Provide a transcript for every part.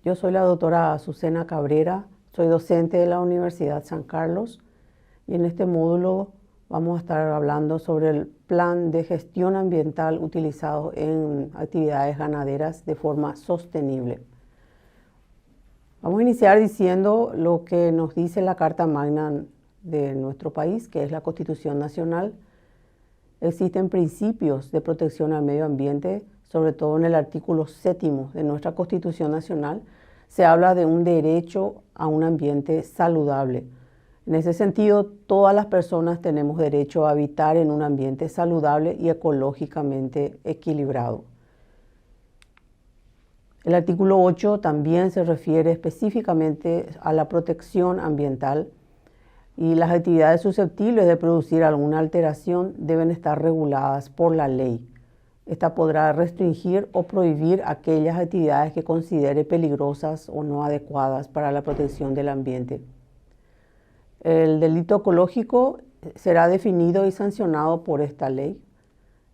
Yo soy la doctora Azucena Cabrera, soy docente de la Universidad San Carlos y en este módulo vamos a estar hablando sobre el plan de gestión ambiental utilizado en actividades ganaderas de forma sostenible. Vamos a iniciar diciendo lo que nos dice la Carta Magna de nuestro país, que es la Constitución Nacional. Existen principios de protección al medio ambiente, sobre todo en el artículo 7º de nuestra Constitución Nacional, se habla de un derecho a un ambiente saludable. En ese sentido, todas las personas tenemos derecho a habitar en un ambiente saludable y ecológicamente equilibrado. El artículo 8 también se refiere específicamente a la protección ambiental y las actividades susceptibles de producir alguna alteración deben estar reguladas por la ley. Esta podrá restringir o prohibir aquellas actividades que considere peligrosas o no adecuadas para la protección del ambiente. El delito ecológico será definido y sancionado por esta ley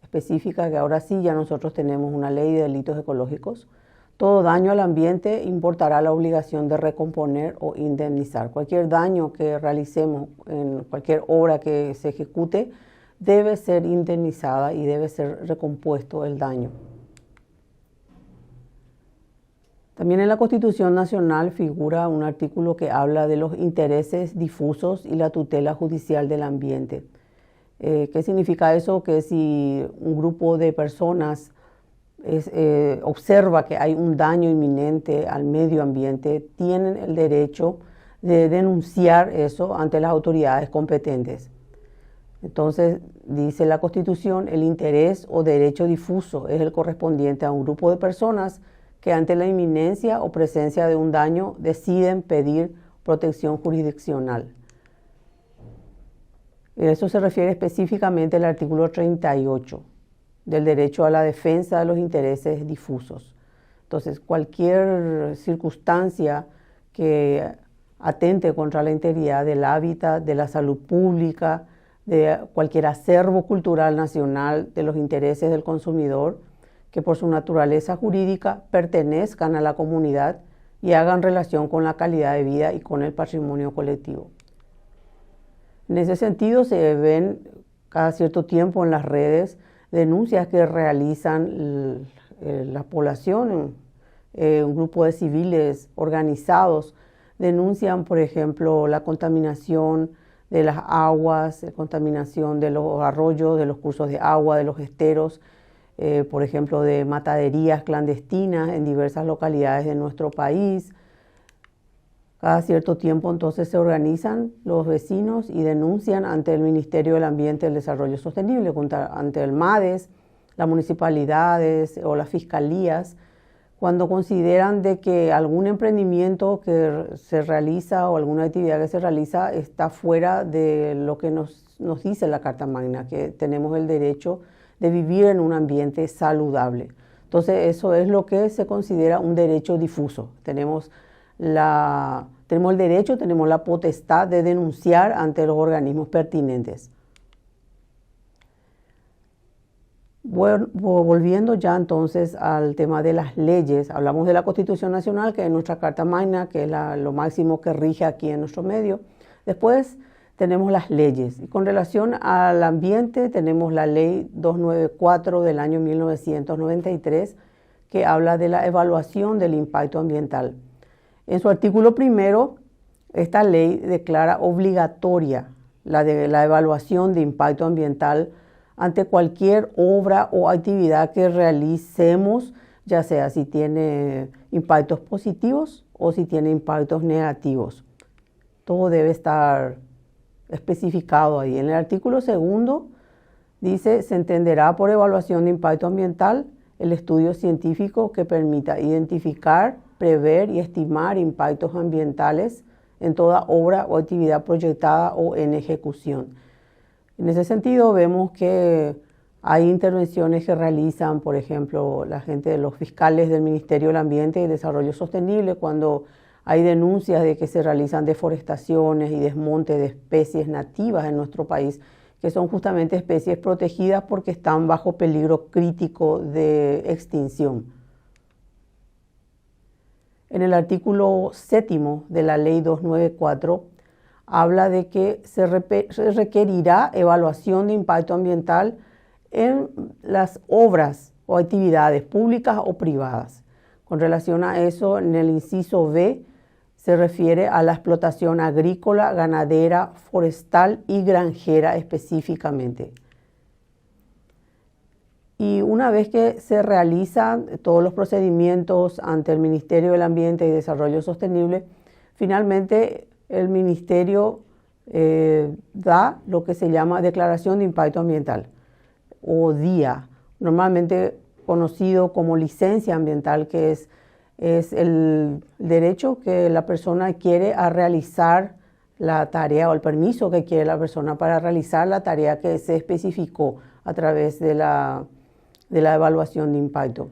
específica, que ahora sí ya nosotros tenemos una ley de delitos ecológicos. Todo daño al ambiente importará la obligación de recomponer o indemnizar. Cualquier daño que realicemos en cualquier obra que se ejecute debe ser indemnizada y debe ser recompuesto el daño. También en la Constitución Nacional figura un artículo que habla de los intereses difusos y la tutela judicial del ambiente. ¿Qué significa eso? Que si un grupo de personas observa que hay un daño inminente al medio ambiente, tienen el derecho de denunciar eso ante las autoridades competentes. Entonces, dice la Constitución, el interés o derecho difuso es el correspondiente a un grupo de personas que ante la inminencia o presencia de un daño deciden pedir protección jurisdiccional. A eso se refiere específicamente el artículo 38 del derecho a la defensa de los intereses difusos. Entonces, cualquier circunstancia que atente contra la integridad del hábitat, de la salud pública, de cualquier acervo cultural nacional, de los intereses del consumidor, que por su naturaleza jurídica pertenezcan a la comunidad y hagan relación con la calidad de vida y con el patrimonio colectivo. En ese sentido se ven cada cierto tiempo en las redes denuncias que realizan la población, un grupo de civiles organizados, denuncian, por ejemplo, la contaminación de las aguas, contaminación de los arroyos, de los cursos de agua, de los esteros, por ejemplo, de mataderías clandestinas en diversas localidades de nuestro país. Cada cierto tiempo entonces se organizan los vecinos y denuncian ante el Ministerio del Ambiente y el Desarrollo Sostenible, ante el MADES, las municipalidades o las fiscalías, cuando consideran de que algún emprendimiento que se realiza o alguna actividad que se realiza está fuera de lo que nos dice la Carta Magna, que tenemos el derecho de vivir en un ambiente saludable. Entonces eso es lo que se considera un derecho difuso. Tenemos el derecho, tenemos la potestad de denunciar ante los organismos pertinentes. Bueno, volviendo ya entonces al tema de las leyes, hablamos de la Constitución Nacional, que es nuestra Carta Magna, que es lo máximo que rige aquí en nuestro medio. Después tenemos las leyes. Y con relación al ambiente tenemos la Ley 294 del año 1993, que habla de la evaluación del impacto ambiental. En su artículo primero, esta ley declara obligatoria la evaluación de impacto ambiental ante cualquier obra o actividad que realicemos, ya sea si tiene impactos positivos o si tiene impactos negativos. Todo debe estar especificado ahí. En el artículo segundo dice, se entenderá por evaluación de impacto ambiental el estudio científico que permita identificar, prever y estimar impactos ambientales en toda obra o actividad proyectada o en ejecución. En ese sentido vemos que hay intervenciones que realizan, por ejemplo, la gente de los fiscales del Ministerio del Ambiente y Desarrollo Sostenible cuando hay denuncias de que se realizan deforestaciones y desmonte de especies nativas en nuestro país, que son justamente especies protegidas porque están bajo peligro crítico de extinción. En el artículo 7º de la Ley 294 habla de que se requerirá evaluación de impacto ambiental en las obras o actividades públicas o privadas. Con relación a eso, en el inciso B se refiere a la explotación agrícola, ganadera, forestal y granjera específicamente. Y una vez que se realizan todos los procedimientos ante el Ministerio del Ambiente y Desarrollo Sostenible, finalmente el Ministerio da lo que se llama Declaración de Impacto Ambiental o DIA, normalmente conocido como licencia ambiental, que es el derecho que la persona adquiere a realizar la tarea o el permiso que quiere la persona para realizar la tarea que se especificó a través de la evaluación de impacto.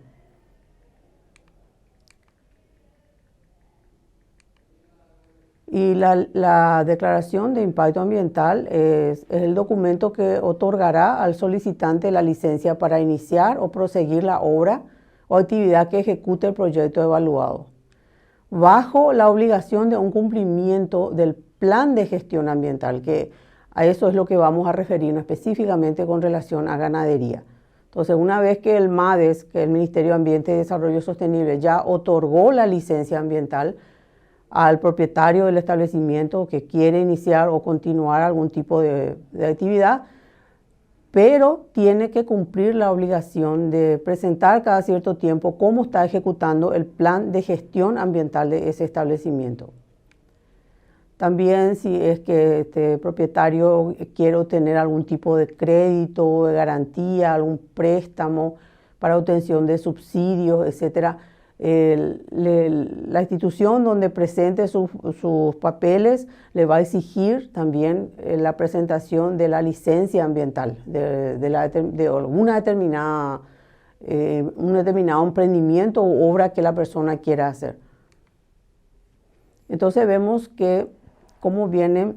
Y la declaración de impacto ambiental es el documento que otorgará al solicitante la licencia para iniciar o proseguir la obra o actividad que ejecute el proyecto evaluado, bajo la obligación de un cumplimiento del plan de gestión ambiental, que a eso es lo que vamos a referirnos específicamente con relación a ganadería. Entonces, una vez que el MADES, que es el Ministerio de Ambiente y Desarrollo Sostenible, ya otorgó la licencia ambiental al propietario del establecimiento que quiere iniciar o continuar algún tipo de actividad, pero tiene que cumplir la obligación de presentar cada cierto tiempo cómo está ejecutando el plan de gestión ambiental de ese establecimiento. También si es que este propietario quiere obtener algún tipo de crédito, de garantía, algún préstamo para obtención de subsidios, etcétera, la institución donde presente sus papeles le va a exigir también la presentación de la licencia ambiental de un determinado emprendimiento u obra que la persona quiera hacer. Entonces vemos que cómo viene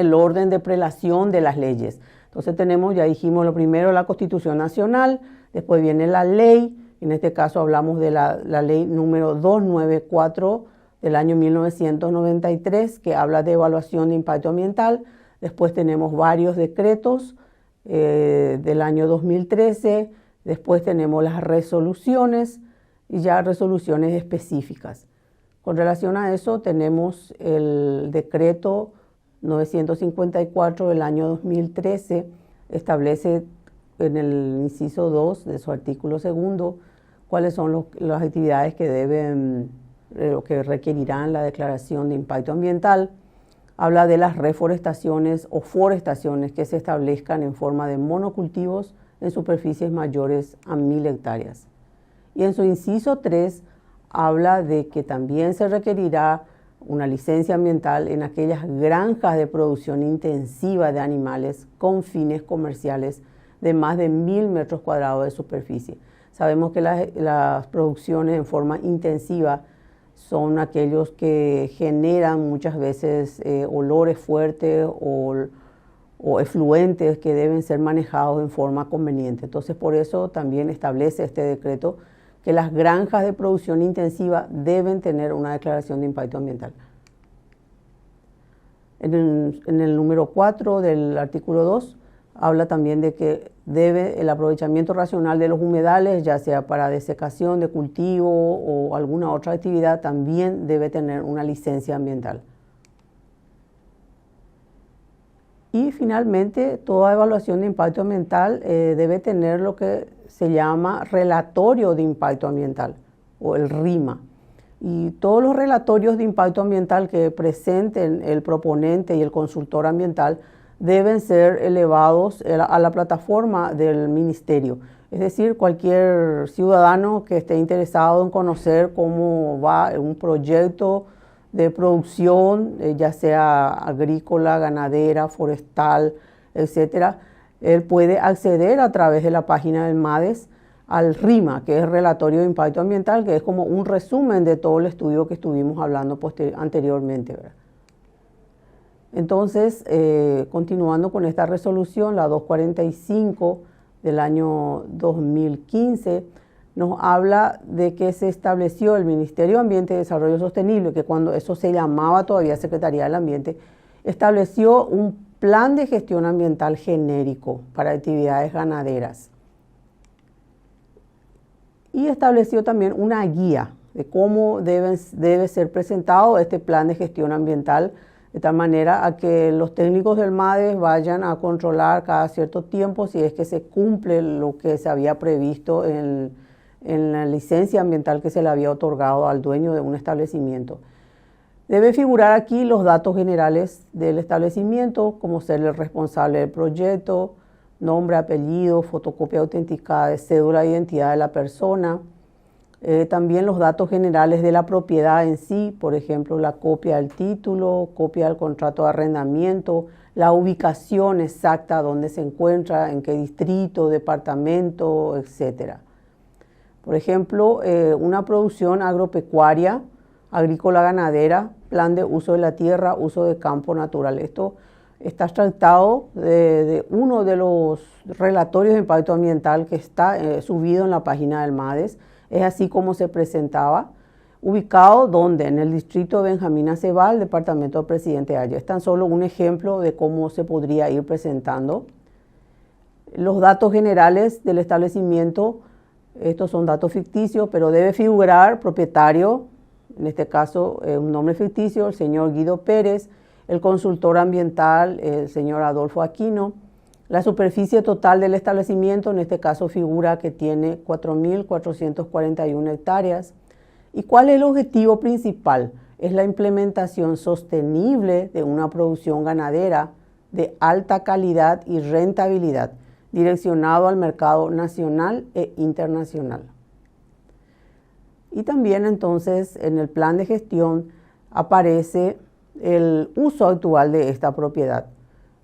el orden de prelación de las leyes. Entonces tenemos, ya dijimos, lo primero la Constitución Nacional, después viene la ley. En este caso hablamos de la ley número 294 del año 1993, que habla de evaluación de impacto ambiental. Después tenemos varios decretos del año 2013. Después tenemos las resoluciones y ya resoluciones específicas. Con relación a eso tenemos el decreto 954 del año 2013, establece en el inciso 2 de su artículo 2 cuáles son las actividades que requerirán la declaración de impacto ambiental. Habla de las reforestaciones o forestaciones que se establezcan en forma de monocultivos en superficies mayores a 1000 hectáreas. Y en su inciso 3 habla de que también se requerirá una licencia ambiental en aquellas granjas de producción intensiva de animales con fines comerciales de más de 1000 metros cuadrados de superficie. Sabemos que las producciones en forma intensiva son aquellos que generan muchas veces olores fuertes o efluentes que deben ser manejados en forma conveniente. Entonces, por eso también establece este decreto que las granjas de producción intensiva deben tener una declaración de impacto ambiental. En el número 4 del artículo 2 habla también de que el aprovechamiento racional de los humedales, ya sea para desecación de cultivo o alguna otra actividad, también debe tener una licencia ambiental. Y finalmente, toda evaluación de impacto ambiental debe tener lo que se llama relatorio de impacto ambiental o el RIMA. Y todos los relatorios de impacto ambiental que presenten el proponente y el consultor ambiental deben ser elevados a la plataforma del ministerio. Es decir, cualquier ciudadano que esté interesado en conocer cómo va un proyecto de producción, ya sea agrícola, ganadera, forestal, etcétera, él puede acceder a través de la página del MADES al RIMA, que es el Relatorio de Impacto Ambiental, que es como un resumen de todo el estudio que estuvimos hablando anteriormente, ¿verdad? Entonces, continuando con esta resolución, la 245 del año 2015, nos habla de que se estableció el Ministerio de Ambiente y Desarrollo Sostenible, que cuando eso se llamaba todavía Secretaría del Ambiente, estableció un plan de gestión ambiental genérico para actividades ganaderas. Y estableció también una guía de cómo debe ser presentado este plan de gestión ambiental, de tal manera a que los técnicos del MADES vayan a controlar cada cierto tiempo si es que se cumple lo que se había previsto en la licencia ambiental que se le había otorgado al dueño de un establecimiento. Debe figurar aquí los datos generales del establecimiento, como ser el responsable del proyecto, nombre, apellido, fotocopia autenticada de cédula de identidad de la persona, también los datos generales de la propiedad en sí, por ejemplo, la copia del título, copia del contrato de arrendamiento, la ubicación exacta donde se encuentra, en qué distrito, departamento, etc. Por ejemplo, una producción agropecuaria, agrícola ganadera, plan de uso de la tierra, uso de campo natural. Esto está extractado de uno de los relatorios de impacto ambiental que está subido en la página del MADES. Es así como se presentaba, ubicado donde, en el distrito de Benjamín Acebal, departamento del Presidente Aya. Es tan solo un ejemplo de cómo se podría ir presentando. Los datos generales del establecimiento, estos son datos ficticios, pero debe figurar propietario, en este caso un nombre ficticio, el señor Guido Pérez, el consultor ambiental, el señor Adolfo Aquino. La superficie total del establecimiento, en este caso figura que tiene 4.441 hectáreas. ¿Y cuál es el objetivo principal? Es la implementación sostenible de una producción ganadera de alta calidad y rentabilidad, direccionado al mercado nacional e internacional. Y también entonces en el plan de gestión aparece el uso actual de esta propiedad.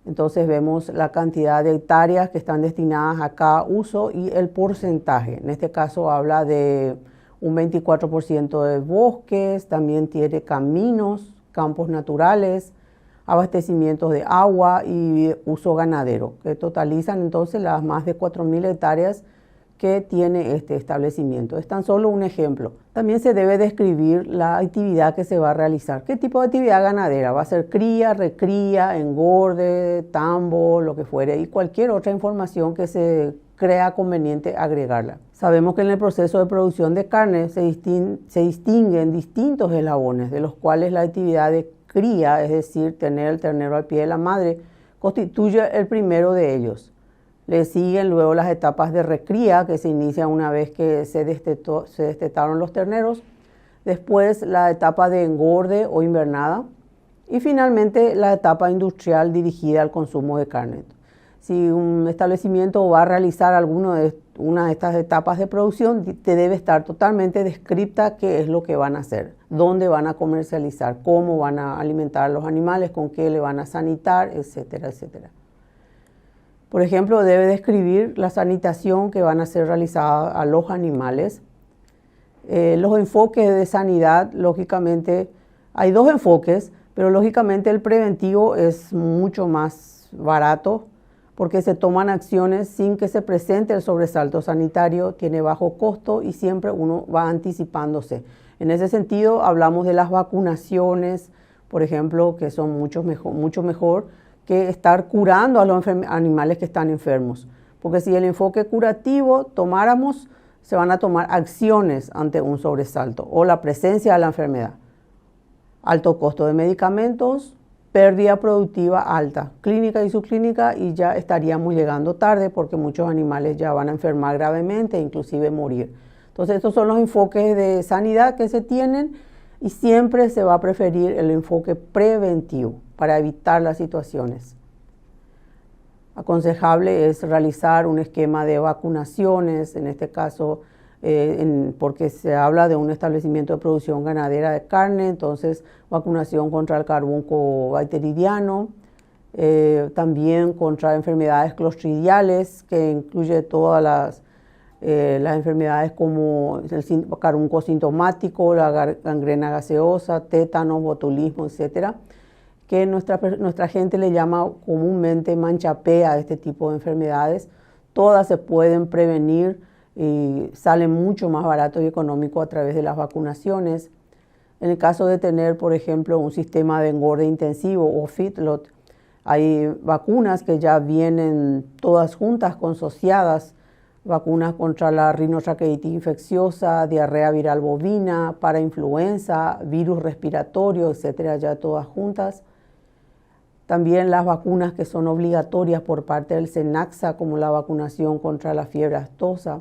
Entonces vemos la cantidad de hectáreas que están destinadas a cada uso y el porcentaje. En este caso habla de un 24% de bosques, también tiene caminos, campos naturales, abastecimientos de agua y uso ganadero, que totalizan entonces las más de 4.000 hectáreas que tiene este establecimiento. Es tan solo un ejemplo. También se debe describir la actividad que se va a realizar. ¿Qué tipo de actividad ganadera? Va a ser cría, recría, engorde, tambo, lo que fuere, y cualquier otra información que se crea conveniente agregarla. Sabemos que en el proceso de producción de carne se distinguen distintos eslabones, de los cuales la actividad de cría, es decir, tener el ternero al pie de la madre, constituye el primero de ellos. Le siguen luego las etapas de recría, que se inicia una vez que se destetaron los terneros. Después la etapa de engorde o invernada. Y finalmente la etapa industrial dirigida al consumo de carne. Si un establecimiento va a realizar una de estas etapas de producción, te debe estar totalmente descripta qué es lo que van a hacer, dónde van a comercializar, cómo van a alimentar a los animales, con qué le van a sanitar, etcétera, etcétera. Por ejemplo, debe describir la sanitación que van a ser realizada a los animales. Los enfoques de sanidad, lógicamente, hay dos enfoques, pero lógicamente el preventivo es mucho más barato porque se toman acciones sin que se presente el sobresalto sanitario, tiene bajo costo y siempre uno va anticipándose. En ese sentido, hablamos de las vacunaciones, por ejemplo, que son mucho mejor que estar curando a los animales que están enfermos. Porque si el enfoque curativo tomáramos, se van a tomar acciones ante un sobresalto o la presencia de la enfermedad. Alto costo de medicamentos, pérdida productiva alta, clínica y subclínica, y ya estaríamos llegando tarde porque muchos animales ya van a enfermar gravemente e inclusive morir. Entonces estos son los enfoques de sanidad que se tienen y siempre se va a preferir el enfoque preventivo para evitar las situaciones. Aconsejable es realizar un esquema de vacunaciones, en este caso porque se habla de un establecimiento de producción ganadera de carne, entonces vacunación contra el carbunco bacteridiano, también contra enfermedades clostridiales, que incluye todas las enfermedades como el carbunco sintomático, la gangrena gaseosa, tétanos, botulismo, etcétera, que nuestra gente le llama comúnmente manchapé a este tipo de enfermedades. Todas se pueden prevenir y sale mucho más barato y económico a través de las vacunaciones. En el caso de tener, por ejemplo, un sistema de engorde intensivo o feedlot, hay vacunas que ya vienen todas juntas, consociadas, vacunas contra la rinotraqueitis infecciosa, diarrea viral bovina, para influenza, virus respiratorio, etcétera, ya todas juntas. También las vacunas que son obligatorias por parte del SENAXA, como la vacunación contra la fiebre aftosa.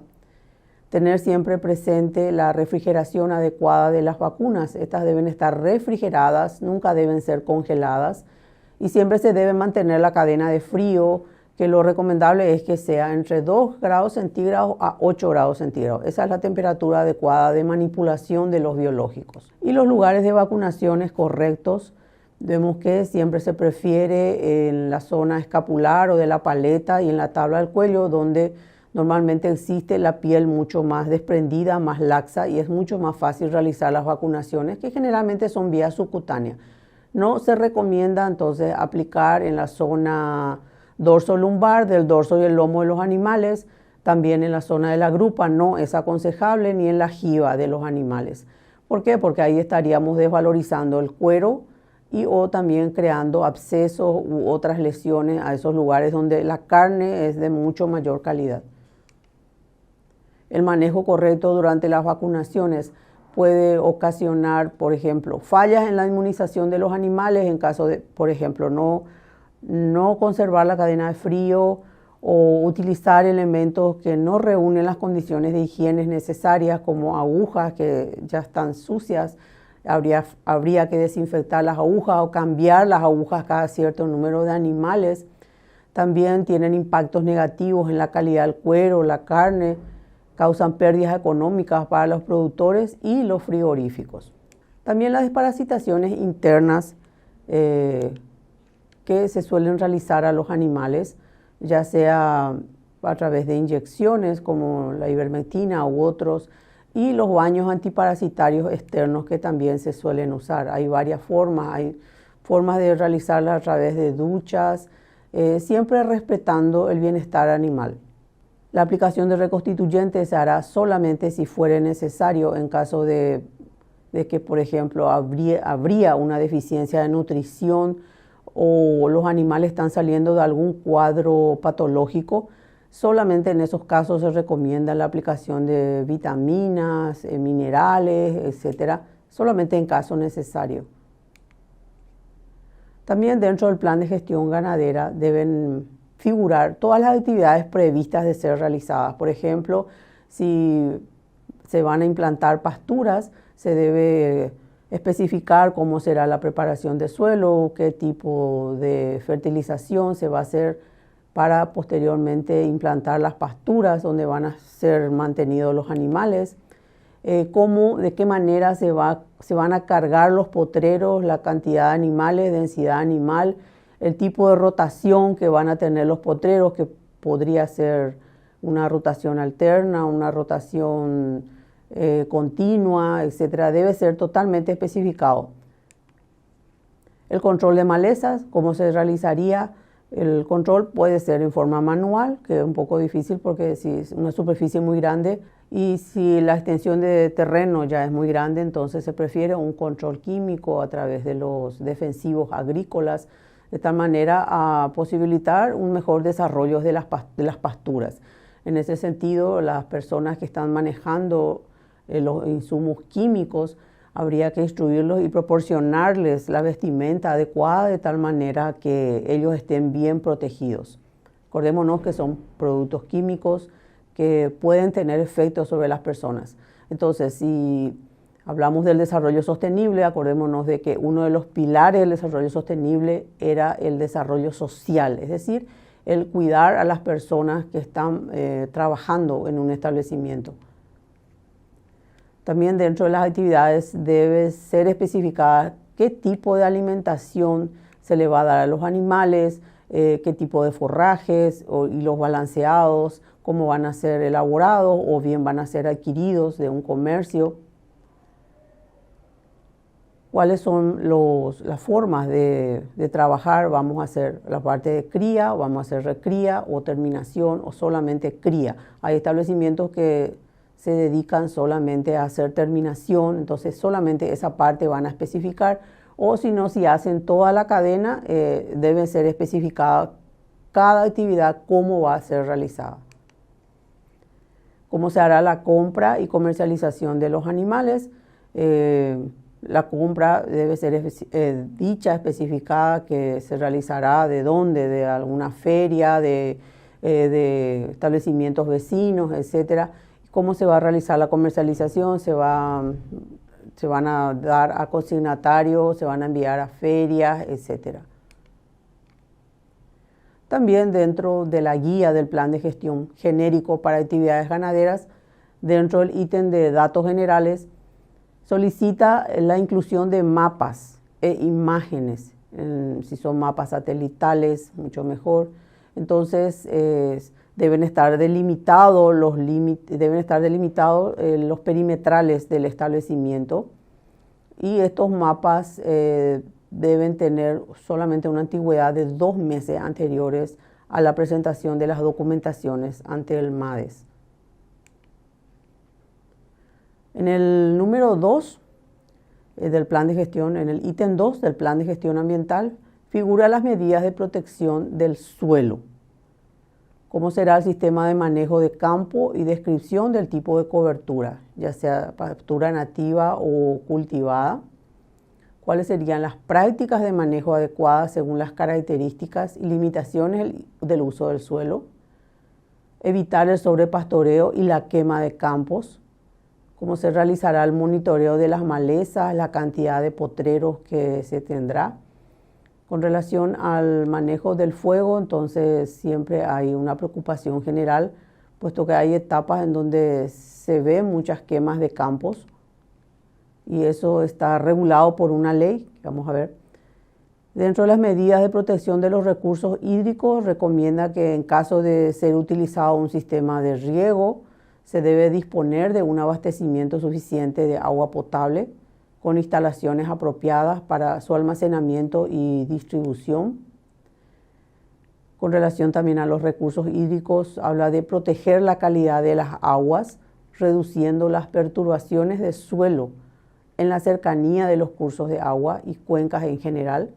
Tener siempre presente la refrigeración adecuada de las vacunas. Estas deben estar refrigeradas, nunca deben ser congeladas y siempre se debe mantener la cadena de frío, que lo recomendable es que sea entre 2 grados centígrados a 8 grados centígrados. Esa es la temperatura adecuada de manipulación de los biológicos. Y los lugares de vacunaciones correctos, vemos que siempre se prefiere en la zona escapular o de la paleta y en la tabla del cuello, donde normalmente existe la piel mucho más desprendida, más laxa, y es mucho más fácil realizar las vacunaciones, que generalmente son vía subcutánea. No se recomienda entonces aplicar en la zona dorso lumbar, del dorso y el lomo de los animales, también en la zona de la grupa no es aconsejable, ni en la jiba de los animales. ¿Por qué? Porque ahí estaríamos desvalorizando el cuero y o también creando abscesos u otras lesiones a esos lugares donde la carne es de mucho mayor calidad. El manejo correcto durante las vacunaciones puede ocasionar, por ejemplo, fallas en la inmunización de los animales en caso de, por ejemplo, no conservar la cadena de frío o utilizar elementos que no reúnen las condiciones de higiene necesarias, como agujas que ya están sucias. Habría que desinfectar las agujas o cambiar las agujas cada cierto número de animales. También tienen impactos negativos en la calidad del cuero, la carne, causan pérdidas económicas para los productores y los frigoríficos. También las desparasitaciones internas que se suelen realizar a los animales, ya sea a través de inyecciones como la ivermectina u otros, y los baños antiparasitarios externos que también se suelen usar. Hay varias formas, hay formas de realizarlas a través de duchas, siempre respetando el bienestar animal. La aplicación de reconstituyentes se hará solamente si fuere necesario en caso de que, por ejemplo, habría una deficiencia de nutrición o los animales están saliendo de algún cuadro patológico. Solamente en esos casos se recomienda la aplicación de vitaminas, minerales, etcétera, solamente en caso necesario. También dentro del plan de gestión ganadera deben figurar todas las actividades previstas de ser realizadas. Por ejemplo, si se van a implantar pasturas, se debe especificar cómo será la preparación de suelo, qué tipo de fertilización se va a hacer para posteriormente implantar las pasturas donde van a ser mantenidos los animales, de qué manera se van a cargar los potreros, la cantidad de animales, densidad animal, el tipo de rotación que van a tener los potreros, que podría ser una rotación alterna, una rotación continua, etcétera, debe ser totalmente especificado. El control de malezas, ¿cómo se realizaría? El control puede ser en forma manual, que es un poco difícil porque si es una superficie muy grande y si la extensión de terreno ya es muy grande, entonces se prefiere un control químico a través de los defensivos agrícolas, de tal manera a posibilitar un mejor desarrollo de las pasturas. En ese sentido, las personas que están manejando los insumos químicos, habría que instruirlos y proporcionarles la vestimenta adecuada de tal manera que ellos estén bien protegidos. Acordémonos que son productos químicos que pueden tener efectos sobre las personas. Entonces, si hablamos del desarrollo sostenible, acordémonos de que uno de los pilares del desarrollo sostenible era el desarrollo social, es decir, el cuidar a las personas que están trabajando en un establecimiento. También dentro de las actividades debe ser especificada qué tipo de alimentación se le va a dar a los animales, qué tipo de forrajes y los balanceados, cómo van a ser elaborados o bien van a ser adquiridos de un comercio. ¿Cuáles son las formas de trabajar? Vamos a hacer la parte de cría, vamos a hacer recría o terminación o solamente cría. Hay establecimientos que se dedican solamente a hacer terminación, entonces solamente esa parte van a especificar, o si no, si hacen toda la cadena, debe ser especificada cada actividad cómo va a ser realizada. Cómo se hará la compra y comercialización de los animales. La compra debe ser dicha, especificada, que se realizará de dónde, de alguna feria, de establecimientos vecinos, etcétera. ¿Cómo se va a realizar la comercialización? Se van a dar a consignatarios, se van a enviar a ferias, etcétera. También dentro de la guía del plan de gestión genérico para actividades ganaderas, dentro del ítem de datos generales, solicita la inclusión de mapas e imágenes. Si son mapas satelitales, mucho mejor. Entonces, deben estar delimitados los perimetrales del establecimiento, y estos mapas deben tener solamente una antigüedad de 2 meses anteriores a la presentación de las documentaciones ante el MADES. En el número 2 del plan de gestión, en el ítem 2 del plan de gestión ambiental, figuran las medidas de protección del suelo. Cómo será el sistema de manejo de campo y descripción del tipo de cobertura, ya sea pastura nativa o cultivada. Cuáles serían las prácticas de manejo adecuadas según las características y limitaciones del uso del suelo. Evitar el sobrepastoreo y la quema de campos. Cómo se realizará el monitoreo de las malezas, la cantidad de potreros que se tendrá. Con relación al manejo del fuego, entonces siempre hay una preocupación general, puesto que hay etapas en donde se ven muchas quemas de campos, y eso está regulado por una ley, que vamos a ver. Dentro de las medidas de protección de los recursos hídricos, recomienda que en caso de ser utilizado un sistema de riego, se debe disponer de un abastecimiento suficiente de agua potable, con instalaciones apropiadas para su almacenamiento y distribución. Con relación también a los recursos hídricos, habla de proteger la calidad de las aguas, reduciendo las perturbaciones de suelo en la cercanía de los cursos de agua y cuencas en general,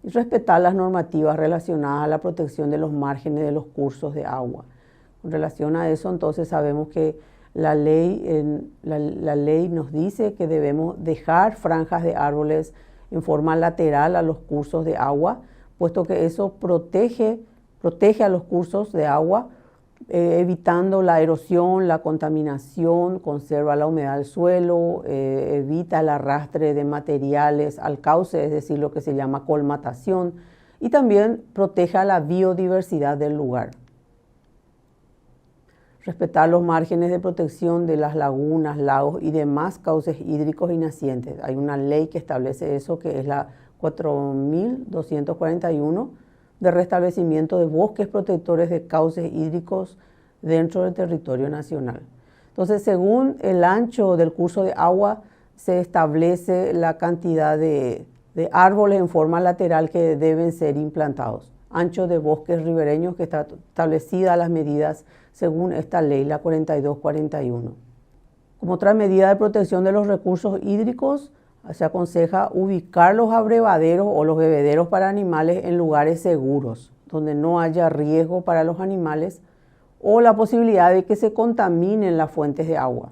y respetar las normativas relacionadas a la protección de los márgenes de los cursos de agua. Con relación a eso, entonces sabemos que la ley nos dice que debemos dejar franjas de árboles en forma lateral a los cursos de agua, puesto que eso protege a los cursos de agua, evitando la erosión, la contaminación, conserva la humedad del suelo, evita el arrastre de materiales al cauce, es decir, lo que se llama colmatación, y también protege a la biodiversidad del lugar. Respetar los márgenes de protección de las lagunas, lagos y demás cauces hídricos y nacientes. Hay una ley que establece eso, que es la 4241 de restablecimiento de bosques protectores de cauces hídricos dentro del territorio nacional. Entonces, según el ancho del curso de agua, se establece la cantidad de árboles en forma lateral que deben ser implantados. Ancho de bosques ribereños, que está establecida las medidas según esta ley, la 4241. Como otra medida de protección de los recursos hídricos, se aconseja ubicar los abrevaderos o los bebederos para animales en lugares seguros, donde no haya riesgo para los animales o la posibilidad de que se contaminen las fuentes de agua.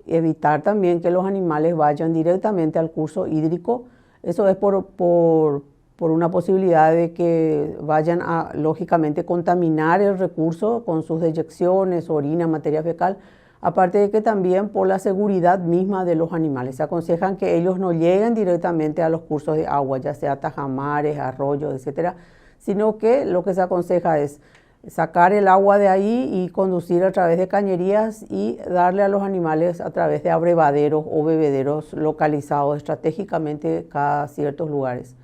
Evitar también que los animales vayan directamente al curso hídrico. Eso es por una posibilidad de que vayan a, lógicamente, contaminar el recurso con sus deyecciones, orina, materia fecal, aparte de que también por la seguridad misma de los animales. Se aconsejan que ellos no lleguen directamente a los cursos de agua, ya sea tajamares, arroyos, etcétera, sino que lo que se aconseja es sacar el agua de ahí y conducir a través de cañerías y darle a los animales a través de abrevaderos o bebederos localizados estratégicamente cada ciertos lugares.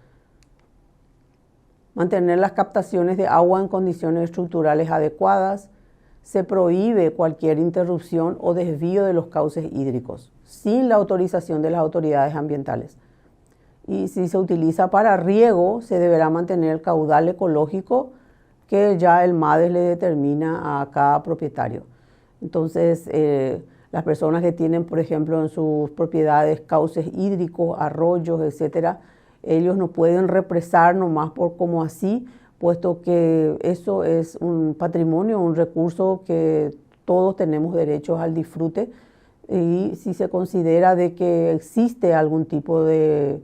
Mantener las captaciones de agua en condiciones estructurales adecuadas. Se prohíbe cualquier interrupción o desvío de los cauces hídricos sin la autorización de las autoridades ambientales. y si se utiliza para riego, se deberá mantener el caudal ecológico que ya el MADES le determina a cada propietario. Entonces, las personas que tienen, por ejemplo, en sus propiedades cauces hídricos, arroyos, etcétera, ellos no pueden represar nomás por como así, puesto que eso es un patrimonio, un recurso que todos tenemos derechos al disfrute, y si se considera de que existe algún tipo de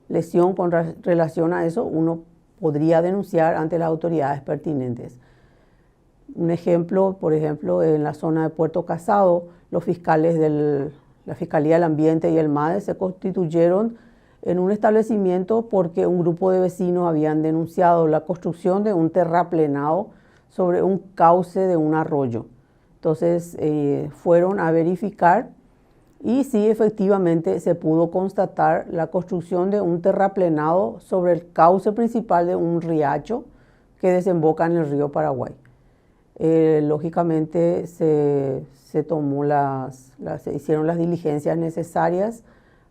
lesión con relación a eso, uno podría denunciar ante las autoridades pertinentes. Un ejemplo, por ejemplo, en la zona de Puerto Casado, los fiscales de la Fiscalía del Ambiente y el MADES se constituyeron en un establecimiento porque un grupo de vecinos habían denunciado la construcción de un terraplenado sobre un cauce de un arroyo. Entonces fueron a verificar y sí, efectivamente se pudo constatar la construcción de un terraplenado sobre el cauce principal de un riacho que desemboca en el río Paraguay. Lógicamente se hicieron las diligencias necesarias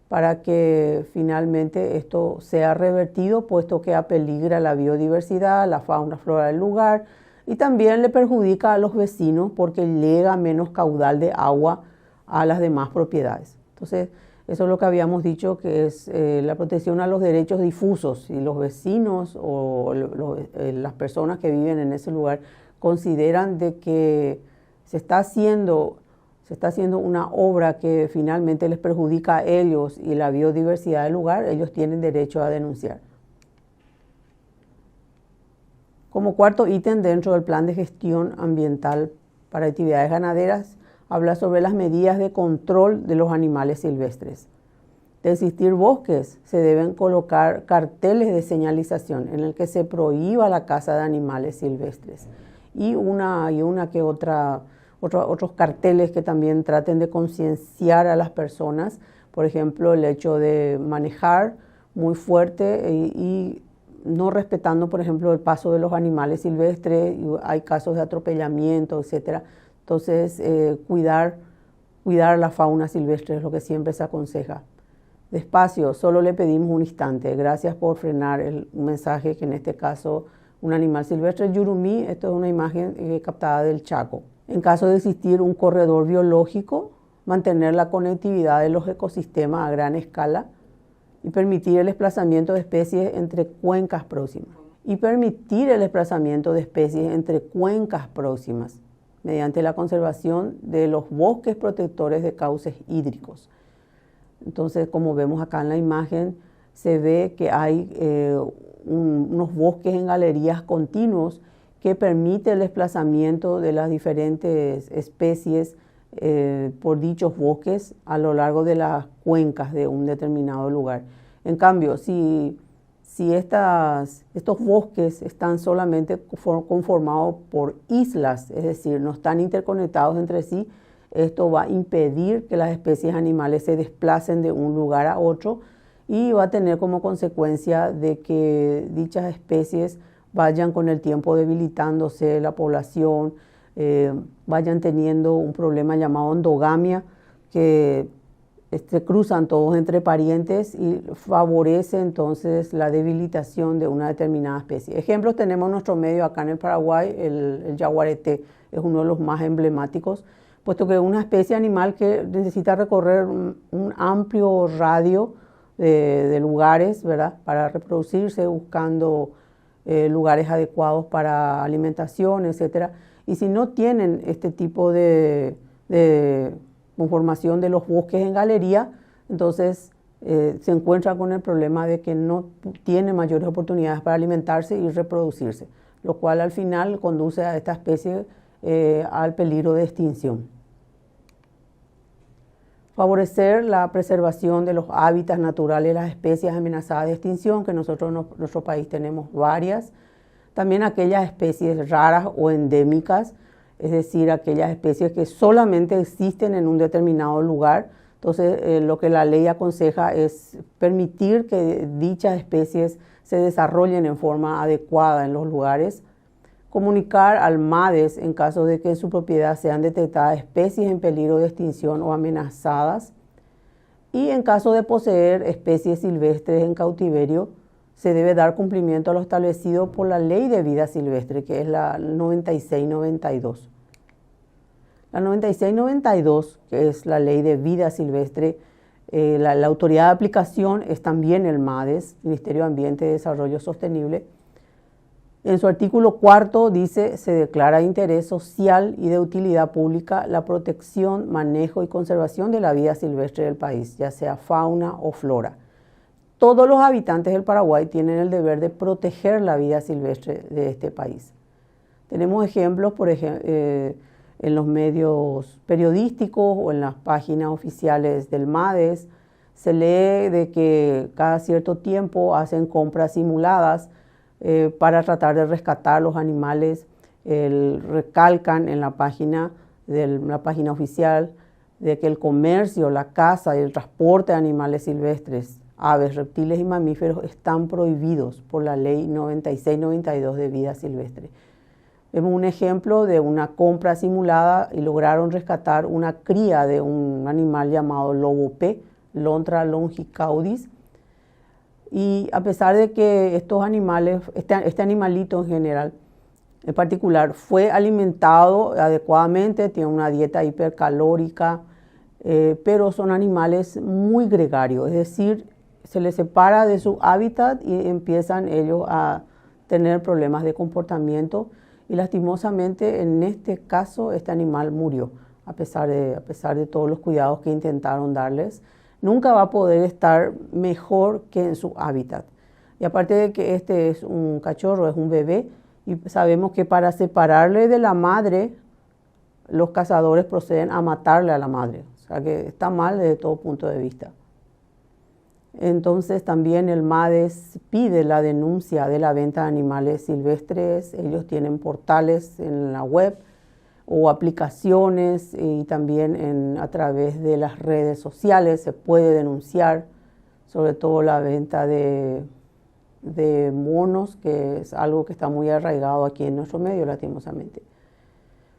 para que finalmente esto sea revertido, puesto que apeligra la biodiversidad, la fauna, flora del lugar, y también le perjudica a los vecinos porque llega menos caudal de agua a las demás propiedades. Entonces, eso es lo que habíamos dicho, que es la protección a los derechos difusos. Si los vecinos o las personas que viven en ese lugar consideran de que se está haciendo una obra que finalmente les perjudica a ellos y la biodiversidad del lugar, ellos tienen derecho a denunciar. Como cuarto ítem dentro del plan de gestión ambiental para actividades ganaderas, habla sobre las medidas de control de los animales silvestres. De existir bosques, se deben colocar carteles de señalización en el que se prohíba la caza de animales silvestres y otros carteles que también traten de concienciar a las personas, por ejemplo, el hecho de manejar muy fuerte y no respetando, por ejemplo, el paso de los animales silvestres, hay casos de atropellamiento, etcétera. Entonces, cuidar la fauna silvestre es lo que siempre se aconseja. Despacio, solo le pedimos un instante. Gracias por frenar un mensaje que en este caso un animal silvestre, yurumí. Esto es una imagen captada del Chaco. En caso de existir un corredor biológico, mantener la conectividad de los ecosistemas a gran escala y permitir el desplazamiento de especies entre cuencas próximas. Mediante la conservación de los bosques protectores de cauces hídricos. Entonces, como vemos acá en la imagen, se ve que hay unos bosques en galerías continuos que permite el desplazamiento de las diferentes especies por dichos bosques a lo largo de las cuencas de un determinado lugar. En cambio, si estos bosques están solamente conformados por islas, es decir, no están interconectados entre sí, esto va a impedir que las especies animales se desplacen de un lugar a otro y va a tener como consecuencia de que dichas especies vayan con el tiempo debilitándose la población, vayan teniendo un problema llamado endogamia, que se cruzan todos entre parientes y favorece entonces la debilitación de una determinada especie. Ejemplos tenemos en nuestro medio acá en el Paraguay, el yaguareté es uno de los más emblemáticos, puesto que es una especie animal que necesita recorrer un amplio radio de lugares, ¿verdad?, para reproducirse, buscando lugares adecuados para alimentación, etcétera. Y si no tienen este tipo de conformación de los bosques en galería, entonces se encuentra con el problema de que no tiene mayores oportunidades para alimentarse y reproducirse, lo cual al final conduce a esta especie al peligro de extinción. Favorecer la preservación de los hábitats naturales de las especies amenazadas de extinción, que nosotros en nuestro país tenemos varias. También aquellas especies raras o endémicas, es decir, aquellas especies que solamente existen en un determinado lugar. Entonces, lo que la ley aconseja es permitir que dichas especies se desarrollen en forma adecuada en los lugares. Comunicar al MADES en caso de que en su propiedad sean detectadas especies en peligro de extinción o amenazadas. Y en caso de poseer especies silvestres en cautiverio, se debe dar cumplimiento a lo establecido por la Ley de Vida Silvestre, que es la 9692. La 9692, que es la Ley de Vida Silvestre, la autoridad de aplicación es también el MADES, Ministerio de Ambiente y Desarrollo Sostenible. En su artículo 4 dice: se declara de interés social y de utilidad pública la protección, manejo y conservación de la vida silvestre del país, ya sea fauna o flora. Todos los habitantes del Paraguay tienen el deber de proteger la vida silvestre de este país. Tenemos ejemplos, por ejemplo, en los medios periodísticos o en las páginas oficiales del MADES, se lee de que cada cierto tiempo hacen compras simuladas para tratar de rescatar los animales. Recalcan en la página oficial de que el comercio, la caza y el transporte de animales silvestres, aves, reptiles y mamíferos están prohibidos por la Ley 9692 de vida silvestre. Vemos un ejemplo de una compra simulada y lograron rescatar una cría de un animal llamado lobo P, Lontra longicaudis. Y a pesar de que estos animales, este animalito en general, en particular, fue alimentado adecuadamente, tiene una dieta hipercalórica, pero son animales muy gregarios, es decir, se les separa de su hábitat y empiezan ellos a tener problemas de comportamiento. Y lastimosamente en este caso este animal murió, a pesar de todos los cuidados que intentaron darles. Nunca va a poder estar mejor que en su hábitat. Y aparte de que este es un cachorro, es un bebé, y sabemos que para separarle de la madre, los cazadores proceden a matarle a la madre. O sea que está mal desde todo punto de vista. Entonces también el MADES pide la denuncia de la venta de animales silvestres. Ellos tienen portales en la web o aplicaciones, y también a través de las redes sociales se puede denunciar, sobre todo la venta de monos, que es algo que está muy arraigado aquí en nuestro medio, lastimosamente.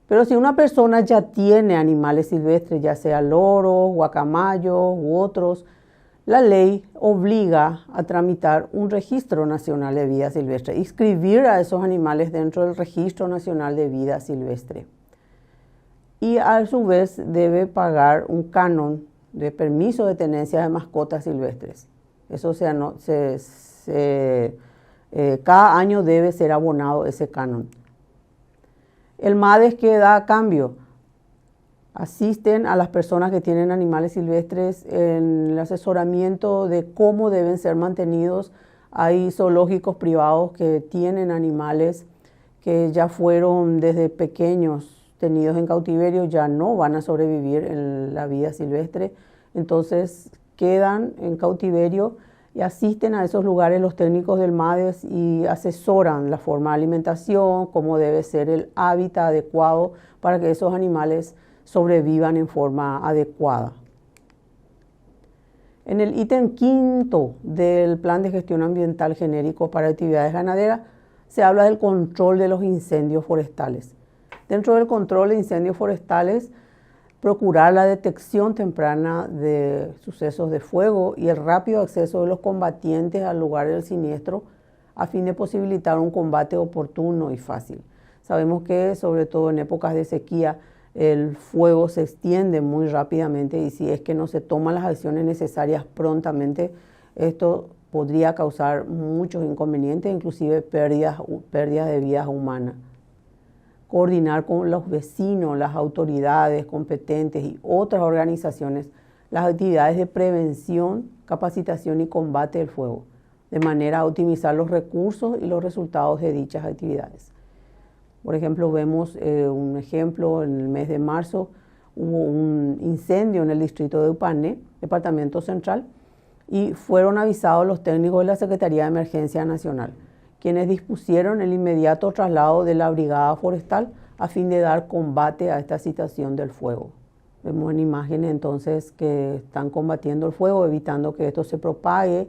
Pero si una persona ya tiene animales silvestres, ya sea loros, guacamayos u otros, la ley obliga a tramitar un registro nacional de vida silvestre, inscribir a esos animales dentro del registro nacional de vida silvestre. Y a su vez debe pagar un canon de permiso de tenencia de mascotas silvestres. Eso cada año debe ser abonado ese canon. El MADES, ¿qué da a cambio? Asisten a las personas que tienen animales silvestres en el asesoramiento de cómo deben ser mantenidos. Hay zoológicos privados que tienen animales que ya fueron desde pequeños tenidos en cautiverio, ya no van a sobrevivir en la vida silvestre, entonces quedan en cautiverio y asisten a esos lugares los técnicos del MADES y asesoran la forma de alimentación, cómo debe ser el hábitat adecuado para que esos animales sobrevivan en forma adecuada. En el ítem 5 del Plan de Gestión Ambiental Genérico para Actividades Ganaderas se habla del control de los incendios forestales. Dentro del control de incendios forestales, procurar la detección temprana de sucesos de fuego y el rápido acceso de los combatientes al lugar del siniestro a fin de posibilitar un combate oportuno y fácil. Sabemos que, sobre todo en épocas de sequía, el fuego se extiende muy rápidamente y si es que no se toman las acciones necesarias prontamente, esto podría causar muchos inconvenientes, inclusive pérdidas de vidas humanas. Coordinar con los vecinos, las autoridades competentes y otras organizaciones las actividades de prevención, capacitación y combate del fuego, de manera a optimizar los recursos y los resultados de dichas actividades. Por ejemplo, vemos un ejemplo, en el mes de marzo hubo un incendio en el distrito de Upané, departamento central, y fueron avisados los técnicos de la Secretaría de Emergencia Nacional, quienes dispusieron el inmediato traslado de la brigada forestal a fin de dar combate a esta situación del fuego. Vemos en imágenes entonces que están combatiendo el fuego, evitando que esto se propague,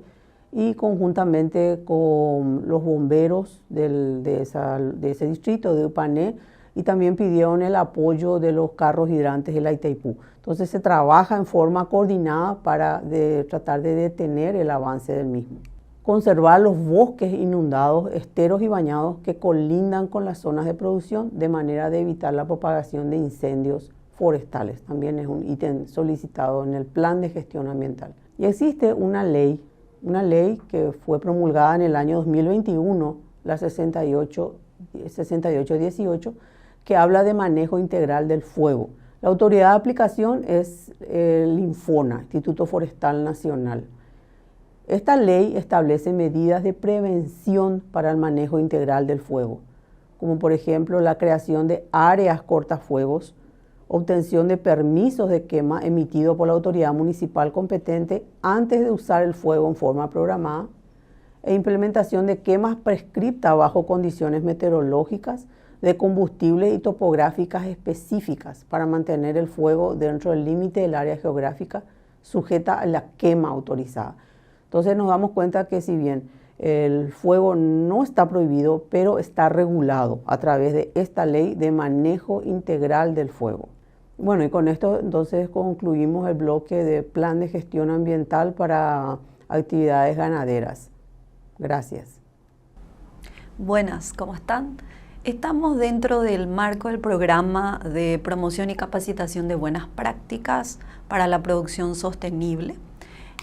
y conjuntamente con los bomberos de ese distrito de Upané y también pidieron el apoyo de los carros hidrantes de la Itaipú. Entonces se trabaja en forma coordinada para tratar de detener el avance del mismo. Conservar los bosques inundados, esteros y bañados que colindan con las zonas de producción de manera de evitar la propagación de incendios forestales. También es un ítem solicitado en el Plan de Gestión Ambiental. Y existe una ley que fue promulgada en el año 2021, la 6818, que habla de manejo integral del fuego. La autoridad de aplicación es el INFONA, Instituto Forestal Nacional. Esta ley establece medidas de prevención para el manejo integral del fuego, como por ejemplo la creación de áreas cortafuegos, obtención de permisos de quema emitidos por la autoridad municipal competente antes de usar el fuego en forma programada, e implementación de quemas prescriptas bajo condiciones meteorológicas, de combustibles y topográficas específicas para mantener el fuego dentro del límite del área geográfica sujeta a la quema autorizada. Entonces nos damos cuenta que si bien el fuego no está prohibido, pero está regulado a través de esta ley de manejo integral del fuego. Bueno, y con esto entonces concluimos el bloque de Plan de Gestión Ambiental para actividades ganaderas. Gracias. Buenas, ¿cómo están? Estamos dentro del marco del programa de promoción y capacitación de buenas prácticas para la producción sostenible,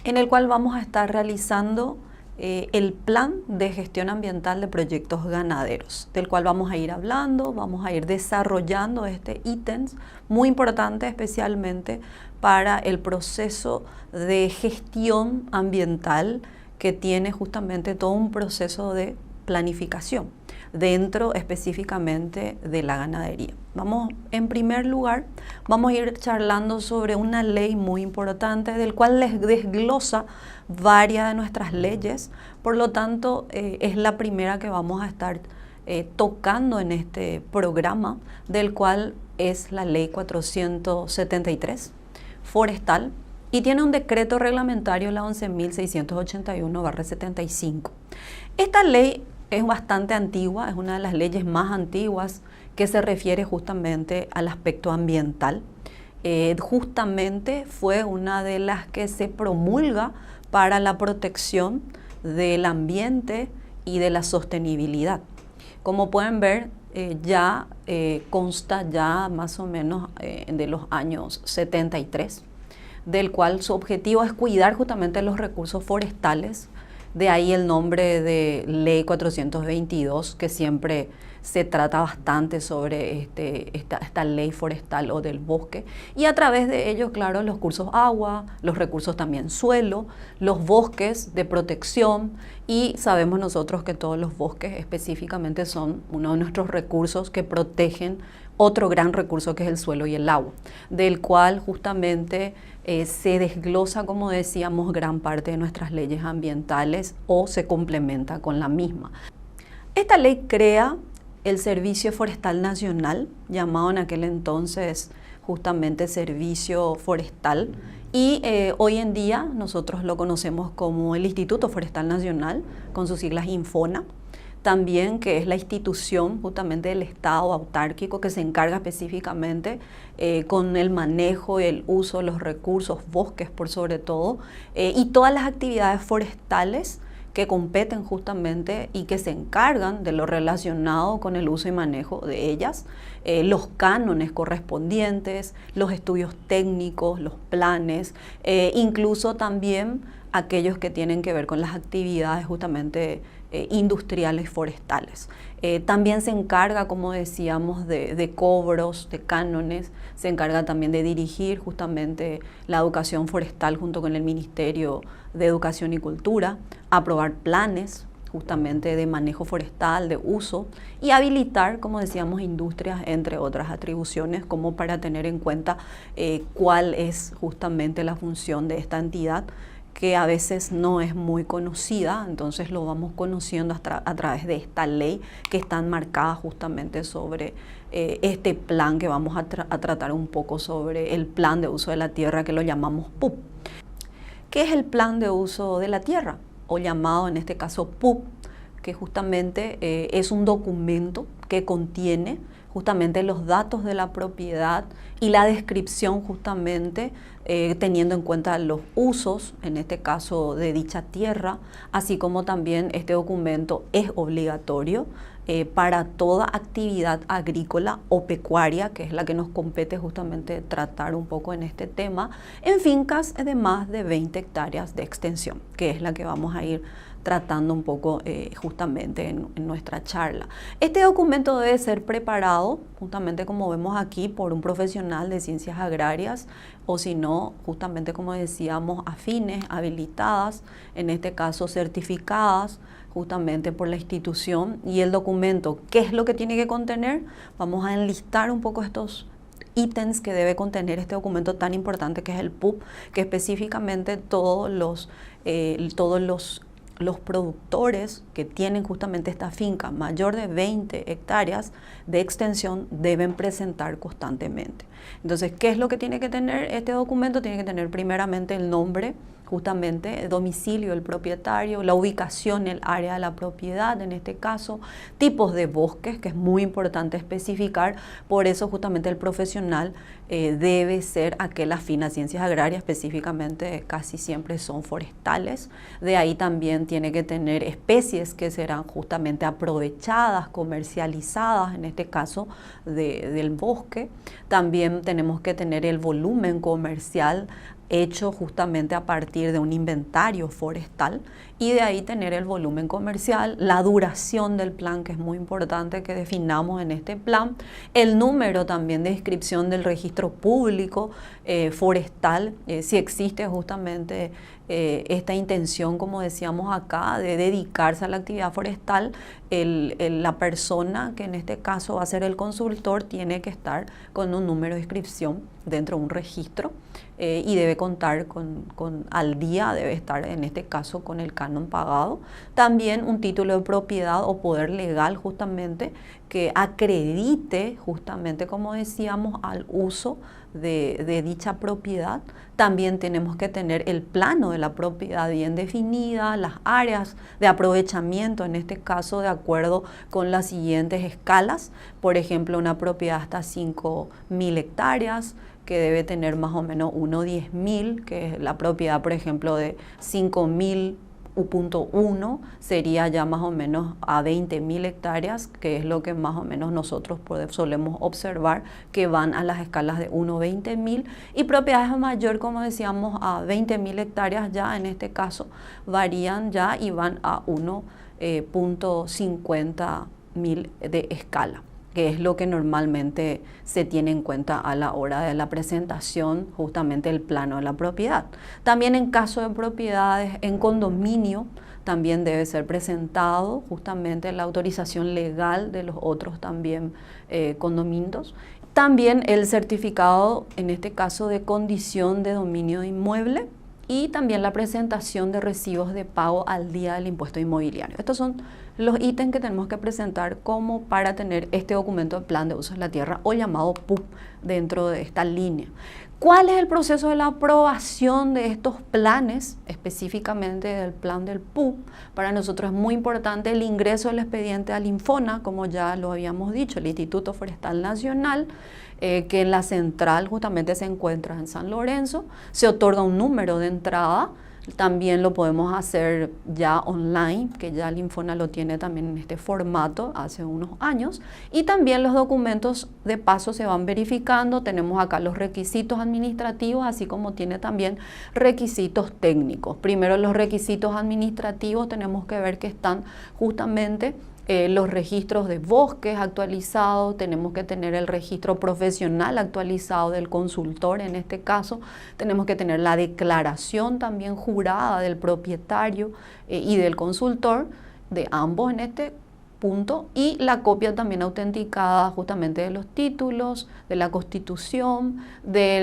en el cual vamos a estar realizando el plan de gestión ambiental de proyectos ganaderos, del cual vamos a ir hablando, vamos a ir desarrollando ítems muy importantes especialmente para el proceso de gestión ambiental que tiene justamente todo un proceso de planificación dentro específicamente de la ganadería. En primer lugar, vamos a ir charlando sobre una ley muy importante del cual les desglosa varias de nuestras leyes, por lo tanto es la primera que vamos a estar tocando en este programa, del cual es la ley 473 forestal y tiene un decreto reglamentario, la 11.681/75. Esta ley es bastante antigua, es una de las leyes más antiguas que se refiere justamente al aspecto ambiental. Justamente fue una de las que se promulga para la protección del ambiente y de la sostenibilidad. Como pueden ver, consta ya más o menos de los años 73, del cual su objetivo es cuidar justamente los recursos forestales. De ahí el nombre de Ley 422, que siempre se trata bastante sobre esta ley forestal o del bosque. Y a través de ello, claro, los recursos agua, los recursos también suelo, los bosques de protección. Y sabemos nosotros que todos los bosques específicamente son uno de nuestros recursos que protegen otro gran recurso que es el suelo y el agua, del cual justamente se desglosa, como decíamos, gran parte de nuestras leyes ambientales o se complementa con la misma. Esta ley crea el Servicio Forestal Nacional, llamado en aquel entonces justamente Servicio Forestal, y hoy en día nosotros lo conocemos como el Instituto Forestal Nacional, con sus siglas INFONA, también que es la institución justamente del Estado autárquico que se encarga específicamente con el manejo y el uso de los recursos, bosques por sobre todo, y todas las actividades forestales que competen justamente y que se encargan de lo relacionado con el uso y manejo de ellas, los cánones correspondientes, los estudios técnicos, los planes, incluso también aquellos que tienen que ver con las actividades justamente industriales forestales. También se encarga, como decíamos, de cobros, de cánones, se encarga también de dirigir justamente la educación forestal junto con el Ministerio de Educación y Cultura, aprobar planes justamente de manejo forestal, de uso, y habilitar, como decíamos, industrias, entre otras atribuciones, como para tener en cuenta cuál es justamente la función de esta entidad, que a veces no es muy conocida, entonces lo vamos conociendo a través de esta ley que está enmarcada justamente sobre este plan que vamos a tratar un poco sobre el plan de uso de la tierra, que lo llamamos PUP. ¿Qué es el plan de uso de la tierra? O llamado en este caso PUP, que justamente es un documento que contiene justamente los datos de la propiedad y la descripción justamente teniendo en cuenta los usos, en este caso de dicha tierra, así como también este documento es obligatorio para toda actividad agrícola o pecuaria, que es la que nos compete justamente tratar un poco en este tema, en fincas de más de 20 hectáreas de extensión, que es la que vamos a ir tratando un poco justamente en nuestra charla. Este documento debe ser preparado, justamente como vemos aquí, por un profesional de ciencias agrarias, o si no, justamente como decíamos, afines, habilitadas, en este caso certificadas, justamente por la institución. Y el documento, ¿qué es lo que tiene que contener? Vamos a enlistar un poco estos ítems que debe contener este documento tan importante que es el PUP, que específicamente todos los productores que tienen justamente esta finca mayor de 20 hectáreas de extensión deben presentar constantemente. Entonces, ¿qué es lo que tiene que tener este documento? Tiene que tener primeramente el nombre, justamente el domicilio del propietario, la ubicación, el área de la propiedad, en este caso, tipos de bosques, que es muy importante especificar. Por eso justamente el profesional debe ser aquel afín a ciencias agrarias, específicamente casi siempre son forestales. De ahí también tiene que tener especies que serán justamente aprovechadas, comercializadas, en este caso del bosque. También tenemos que tener el volumen comercial hecho justamente a partir de un inventario forestal, y de ahí tener el volumen comercial, la duración del plan, que es muy importante que definamos en este plan, el número también de inscripción del registro público forestal, si existe justamente esta intención, como decíamos acá, de dedicarse a la actividad forestal. La persona que en este caso va a ser el consultor tiene que estar con un número de inscripción dentro de un registro y debe contar al día, debe estar en este caso con el canon pagado. También un título de propiedad o poder legal justamente que acredite justamente, como decíamos, al uso de dicha propiedad. También tenemos que tener el plano de la propiedad bien definida, las áreas de aprovechamiento, en este caso de acuerdo con las siguientes escalas. Por ejemplo, una propiedad hasta 5.000 hectáreas, que debe tener más o menos 10.000, que es la propiedad, por ejemplo, de 5.000.1 sería ya más o menos a 20.000 hectáreas, que es lo que más o menos nosotros solemos observar, que van a las escalas de 1.20.000, y propiedades mayor, como decíamos, a 20.000 hectáreas ya en este caso varían ya y van a 1.50.000 de escala, que es lo que normalmente se tiene en cuenta a la hora de la presentación justamente del plano de la propiedad. También en caso de propiedades en condominio, también debe ser presentado justamente la autorización legal de los otros también condominios. También el certificado, en este caso, de condición de dominio de inmueble, y también la presentación de recibos de pago al día del impuesto inmobiliario. Estos son los ítems que tenemos que presentar como para tener este documento de plan de uso de la tierra, o llamado PUP, dentro de esta línea. ¿Cuál es el proceso de la aprobación de estos planes, específicamente del plan del PUP? Para nosotros es muy importante el ingreso del expediente al Infona, como ya lo habíamos dicho, el Instituto Forestal Nacional, que en la central justamente se encuentra en San Lorenzo. Se otorga un número de entrada. También lo podemos hacer ya online, que ya el Infona lo tiene también en este formato hace unos años. Y también los documentos de paso se van verificando. Tenemos acá los requisitos administrativos, así como tiene también requisitos técnicos. Primero, los requisitos administrativos tenemos que ver que están justamente los registros de bosques actualizados, tenemos que tener el registro profesional actualizado del consultor, en este caso tenemos que tener la declaración también jurada del propietario y del consultor, de ambos en este punto, y la copia también autenticada justamente de los títulos, de la Constitución,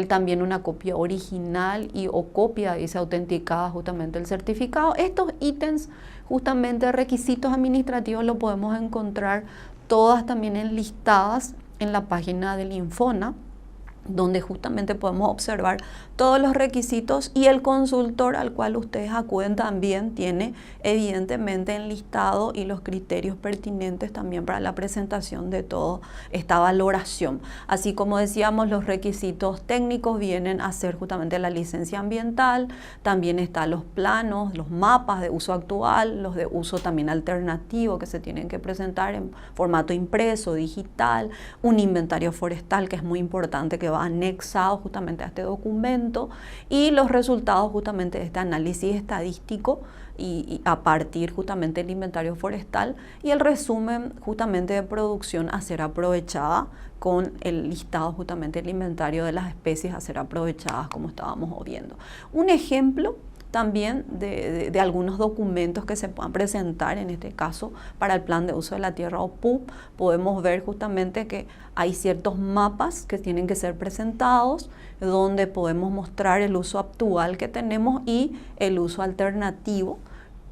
también una copia original o copia, dice, autenticada justamente el certificado. Estos ítems, justamente requisitos administrativos, lo podemos encontrar todas también enlistadas en la página del Infona, donde justamente podemos observar todos los requisitos, y el consultor al cual ustedes acuden también tiene evidentemente enlistado y los criterios pertinentes también para la presentación de toda esta valoración. Así como decíamos, los requisitos técnicos vienen a ser justamente la licencia ambiental, también están los planos, los mapas de uso actual, los de uso también alternativo que se tienen que presentar en formato impreso, digital, un inventario forestal que es muy importante, que va anexado justamente a este documento, y los resultados justamente de este análisis estadístico y a partir justamente del inventario forestal, y el resumen justamente de producción a ser aprovechada con el listado justamente del inventario de las especies a ser aprovechadas, como estábamos viendo. Un ejemplo también de algunos documentos que se puedan presentar, en este caso para el plan de uso de la tierra o PUB, podemos ver justamente que hay ciertos mapas que tienen que ser presentados, donde podemos mostrar el uso actual que tenemos y el uso alternativo,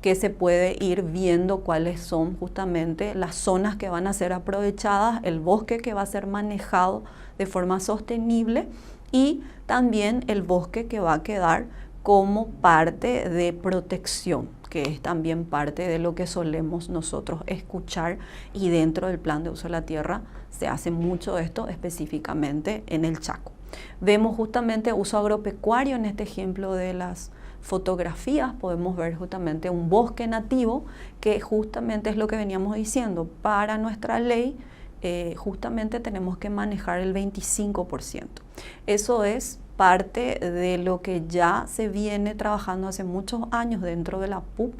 que se puede ir viendo cuáles son justamente las zonas que van a ser aprovechadas, el bosque que va a ser manejado de forma sostenible, y también el bosque que va a quedar como parte de protección, que es también parte de lo que solemos nosotros escuchar, y dentro del plan de uso de la tierra se hace mucho esto específicamente en el Chaco. Vemos justamente uso agropecuario en este ejemplo de las fotografías, podemos ver justamente un bosque nativo, que justamente es lo que veníamos diciendo, para nuestra ley justamente tenemos que manejar el 25%. Eso es parte de lo que ya se viene trabajando hace muchos años dentro de la PUB.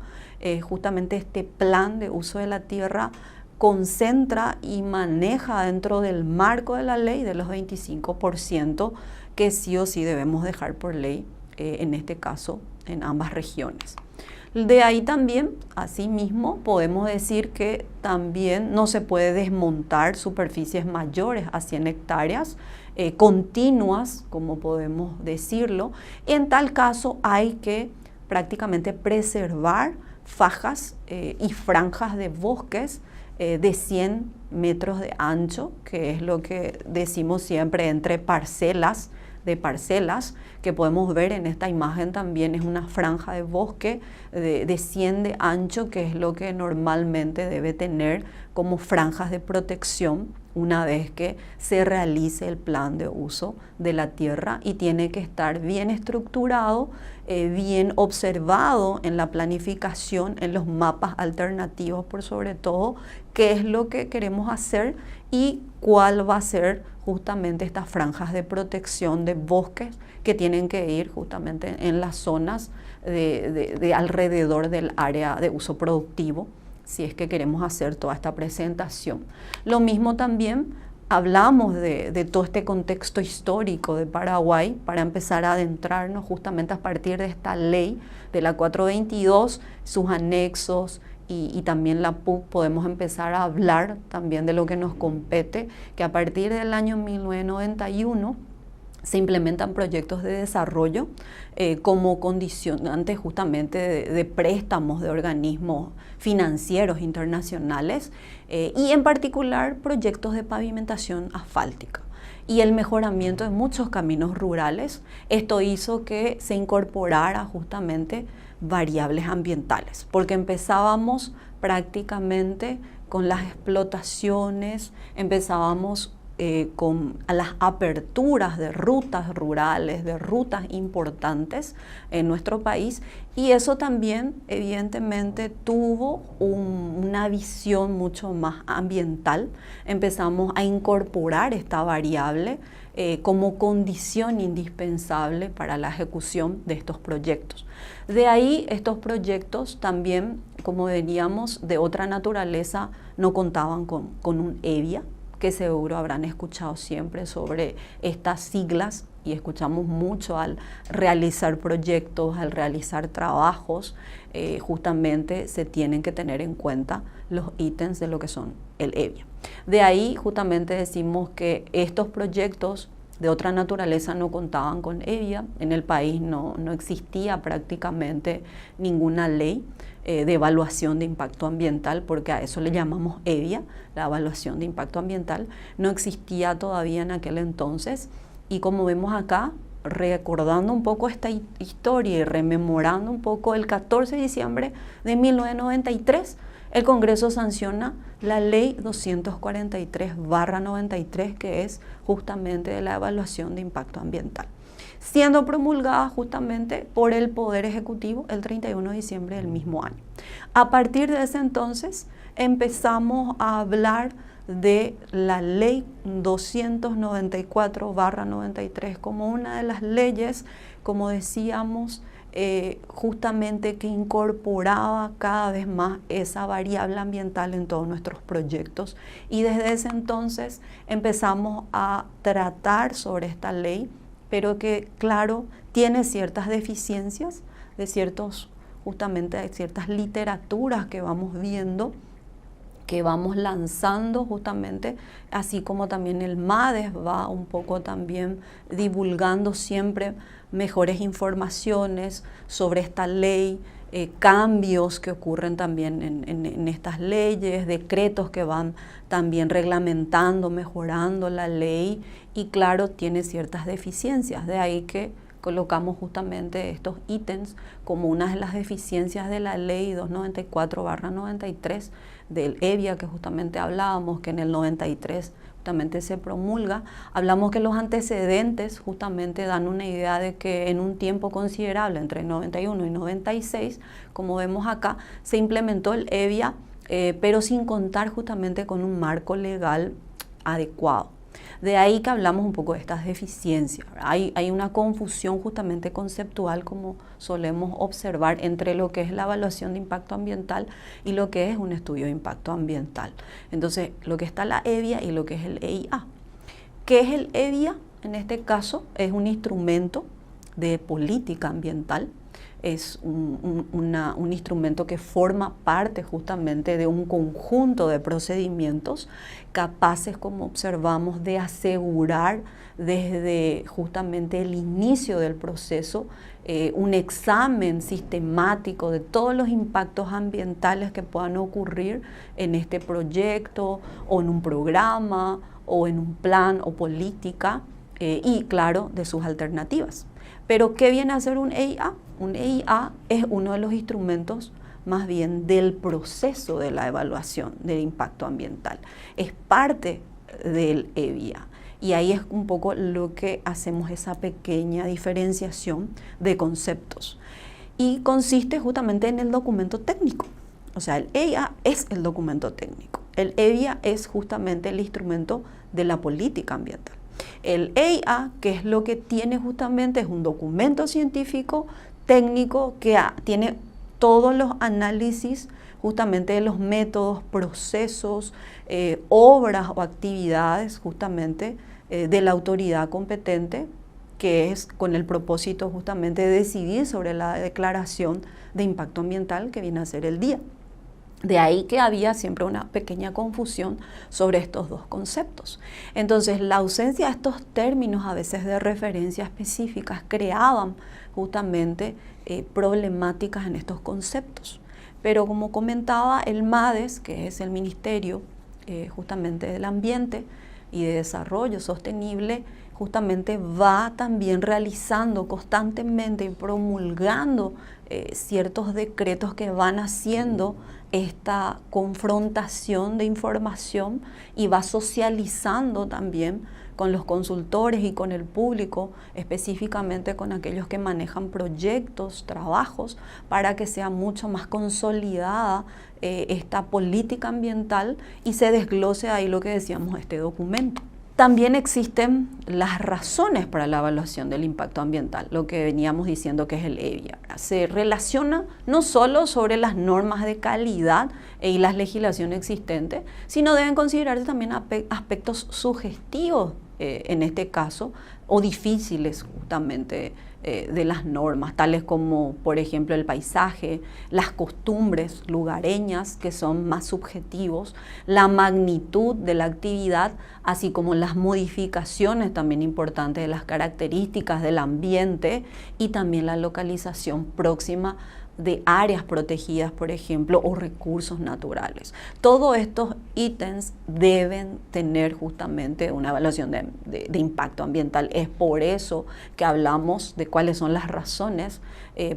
Justamente este plan de uso de la tierra concentra y maneja dentro del marco de la ley de los 25% que sí o sí debemos dejar por ley, en este caso en ambas regiones. De ahí también, asimismo, podemos decir que también no se puede desmontar superficies mayores a 100 hectáreas, continuas, como podemos decirlo. En tal caso hay que prácticamente preservar fajas y franjas de bosques de 100 metros de ancho, que es lo que decimos siempre entre parcelas, que podemos ver en esta imagen también es una franja de bosque de 100 de ancho, que es lo que normalmente debe tener como franjas de protección una vez que se realice el plan de uso de la tierra, y tiene que estar bien estructurado, bien observado en la planificación, en los mapas alternativos por sobre todo, qué es lo que queremos hacer y cuál va a ser justamente estas franjas de protección de bosques que tienen que ir justamente en las zonas de alrededor del área de uso productivo, si es que queremos hacer toda esta presentación. Lo mismo también hablamos de todo este contexto histórico de Paraguay para empezar a adentrarnos justamente a partir de esta ley de la 422, sus anexos, y también la PUB. Podemos empezar a hablar también de lo que nos compete, que a partir del año 1991 se implementan proyectos de desarrollo como condicionantes justamente de préstamos de organismos financieros internacionales, y en particular proyectos de pavimentación asfáltica y el mejoramiento de muchos caminos rurales. Esto hizo que se incorporara justamente variables ambientales, porque empezábamos prácticamente con las explotaciones, empezábamos con las aperturas de rutas rurales, de rutas importantes en nuestro país, y eso también evidentemente tuvo una visión mucho más ambiental. Empezamos a incorporar esta variable como condición indispensable para la ejecución de estos proyectos. De ahí estos proyectos también, como veníamos, de otra naturaleza, no contaban con un EVIA, que seguro habrán escuchado siempre sobre estas siglas, y escuchamos mucho al realizar proyectos, al realizar trabajos, justamente se tienen que tener en cuenta los ítems de lo que son el EVIA. De ahí justamente decimos que estos proyectos de otra naturaleza no contaban con EVIA. En el país no existía prácticamente ninguna ley de evaluación de impacto ambiental, porque a eso le llamamos EVIA, la evaluación de impacto ambiental. No existía todavía en aquel entonces, Y como vemos acá, recordando un poco esta historia y rememorando un poco, el 14 de diciembre de 1993, el Congreso sanciona la Ley 243/93, que es justamente de la evaluación de impacto ambiental, siendo promulgada justamente por el Poder Ejecutivo el 31 de diciembre del mismo año. A partir de ese entonces empezamos a hablar de la Ley 294/93 como una de las leyes, como decíamos, justamente que incorporaba cada vez más esa variable ambiental en todos nuestros proyectos, y desde ese entonces empezamos a tratar sobre esta ley, pero que claro tiene ciertas deficiencias de justamente de ciertas literaturas que vamos viendo, que vamos lanzando justamente, así como también el MADES va un poco también divulgando siempre mejores informaciones sobre esta ley, cambios que ocurren también en estas leyes, decretos que van también reglamentando, mejorando la ley, y claro, tiene ciertas deficiencias, de ahí que colocamos justamente estos ítems como una de las deficiencias de la ley 294/93 del EVIA, que justamente hablábamos, que en el 93 justamente se promulga. Hablamos que los antecedentes justamente dan una idea de que en un tiempo considerable, entre 91 y 96, como vemos acá, se implementó el EVIA, pero sin contar justamente con un marco legal adecuado. De ahí que hablamos un poco de estas deficiencias. Hay una confusión justamente conceptual, como solemos observar, entre lo que es la evaluación de impacto ambiental y lo que es un estudio de impacto ambiental. Entonces, lo que está la EVIA y lo que es el EIA. ¿Qué es el EVIA? En este caso es un instrumento de política ambiental. Es un instrumento que forma parte justamente de un conjunto de procedimientos capaces, como observamos, de asegurar desde justamente el inicio del proceso un examen sistemático de todos los impactos ambientales que puedan ocurrir en este proyecto o en un programa o en un plan o política, y claro, de sus alternativas. Pero ¿qué viene a ser un EIA? Un EIA es uno de los instrumentos más bien del proceso de la evaluación del impacto ambiental. Es parte del EVIA. Y ahí es un poco lo que hacemos, esa pequeña diferenciación de conceptos. Y consiste justamente en el documento técnico. O sea, el EIA es el documento técnico. El EVIA es justamente el instrumento de la política ambiental. El EIA, que es lo que tiene justamente, es un documento científico técnico que tiene todos los análisis justamente de los métodos, procesos, obras o actividades justamente de la autoridad competente, que es con el propósito justamente de decidir sobre la declaración de impacto ambiental, que viene a ser el DIA. De ahí que había siempre una pequeña confusión sobre estos dos conceptos. Entonces, la ausencia de estos términos, a veces de referencia específicas, creaban justamente problemáticas en estos conceptos. Pero como comentaba, el MADES, que es el Ministerio justamente del Ambiente y de Desarrollo Sostenible, justamente va también realizando constantemente y promulgando ciertos decretos que van haciendo esta confrontación de información, y va socializando también con los consultores y con el público, específicamente con aquellos que manejan proyectos, trabajos, para que sea mucho más consolidada esta política ambiental y se desglose ahí lo que decíamos, este documento. También existen las razones para la evaluación del impacto ambiental, lo que veníamos diciendo que es el EVIA. Se relaciona no solo sobre las normas de calidad y la legislación existente, sino deben considerarse también aspectos sugestivos, en este caso, o difíciles justamente de las normas, tales como, por ejemplo, el paisaje, las costumbres lugareñas, que son más subjetivos, la magnitud de la actividad, así como las modificaciones también importantes de las características del ambiente, y también la localización próxima de áreas protegidas, por ejemplo, o recursos naturales. Todos estos ítems deben tener justamente una evaluación de impacto ambiental. Es por eso que hablamos de cuáles son las razones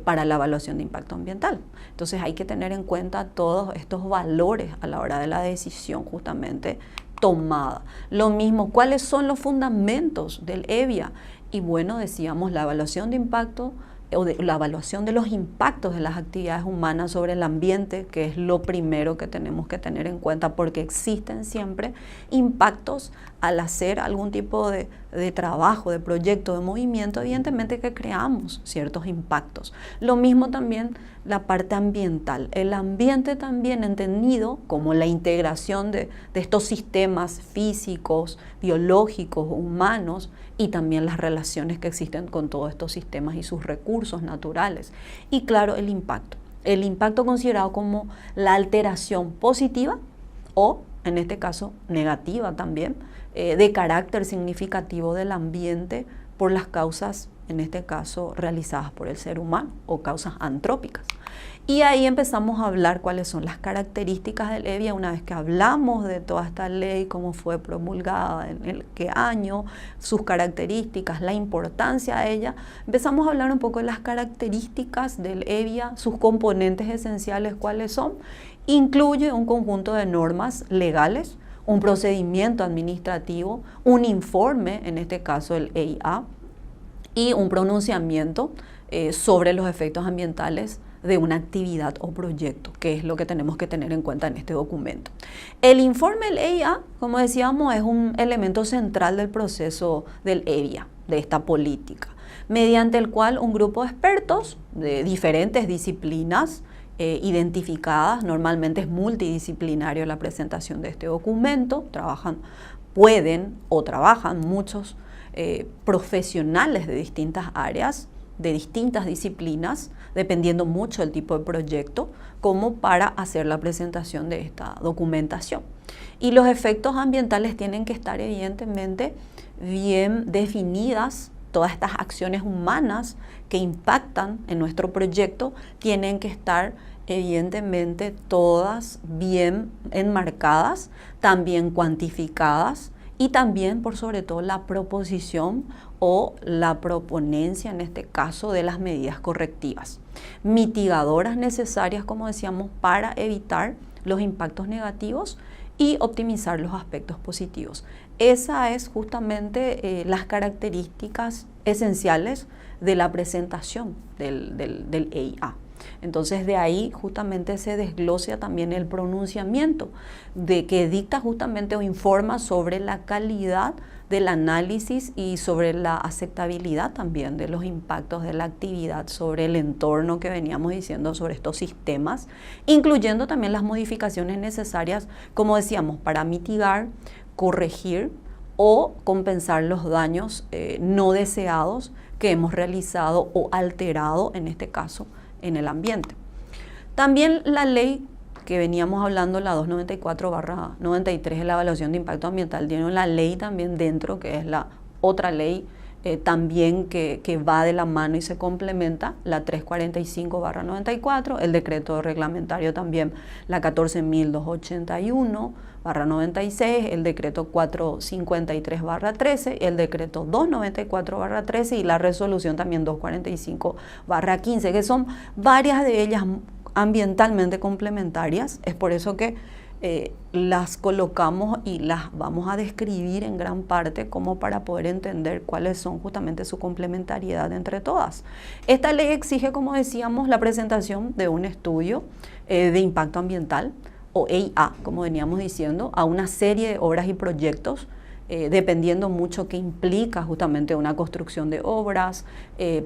para la evaluación de impacto ambiental. Entonces hay que tener en cuenta todos estos valores a la hora de la decisión justamente tomada. Lo mismo, ¿cuáles son los fundamentos del EVIA? Y bueno, decíamos la evaluación de impacto o de la evaluación de los impactos de las actividades humanas sobre el ambiente, que es lo primero que tenemos que tener en cuenta, porque existen siempre impactos al hacer algún tipo de trabajo, de proyecto, de movimiento, evidentemente que creamos ciertos impactos. Lo mismo también la parte ambiental. El ambiente también entendido como la integración de estos sistemas físicos, biológicos, humanos, y también las relaciones que existen con todos estos sistemas y sus recursos naturales. Y claro, el impacto. El impacto considerado como la alteración positiva o, en este caso, negativa también, de carácter significativo del ambiente por las causas, en este caso, realizadas por el ser humano o causas antrópicas. Y ahí empezamos a hablar cuáles son las características del EVIA. Una vez que hablamos de toda esta ley, cómo fue promulgada, en qué año, sus características, la importancia de ella, empezamos a hablar un poco de las características del EVIA, sus componentes esenciales, cuáles son. Incluye un conjunto de normas legales, un procedimiento administrativo, un informe, en este caso el EIA, y un pronunciamiento sobre los efectos ambientales de una actividad o proyecto, que es lo que tenemos que tener en cuenta en este documento. El informe del EIA, como decíamos, es un elemento central del proceso del EVIA, de esta política, mediante el cual un grupo de expertos de diferentes disciplinas identificadas, normalmente es multidisciplinario la presentación de este documento, pueden o trabajan muchos profesionales de distintas áreas, de distintas disciplinas, dependiendo mucho del tipo de proyecto, como para hacer la presentación de esta documentación. Y los efectos ambientales tienen que estar evidentemente bien definidas. Todas estas acciones humanas que impactan en nuestro proyecto tienen que estar evidentemente todas bien enmarcadas, también cuantificadas, y también por sobre todo la proposición o la proponencia, en este caso, de las medidas correctivas, mitigadoras necesarias, como decíamos, para evitar los impactos negativos y optimizar los aspectos positivos. Esa es justamente las características esenciales de la presentación del EIA. Entonces de ahí justamente se desglosa también el pronunciamiento de que dicta justamente o informa sobre la calidad del análisis y sobre la aceptabilidad también de los impactos de la actividad sobre el entorno que veníamos diciendo, sobre estos sistemas, incluyendo también las modificaciones necesarias, como decíamos, para mitigar, corregir o compensar los daños no deseados que hemos realizado o alterado, en este caso, en el ambiente. También la ley que veníamos hablando, la 294/93 de la evaluación de impacto ambiental, tiene una ley también dentro, que es la otra ley también que va de la mano y se complementa, la 345/94, el decreto reglamentario también, la 14.281/96, el decreto 453/13, el decreto 294/13 y la resolución también 245/15, que son varias de ellas ambientalmente complementarias. Es por eso que las colocamos y las vamos a describir en gran parte como para poder entender cuáles son justamente su complementariedad entre todas. Esta ley exige, como decíamos, la presentación de un estudio de impacto ambiental, o EIA, como veníamos diciendo, a una serie de obras y proyectos, dependiendo mucho qué implica justamente una construcción de obras,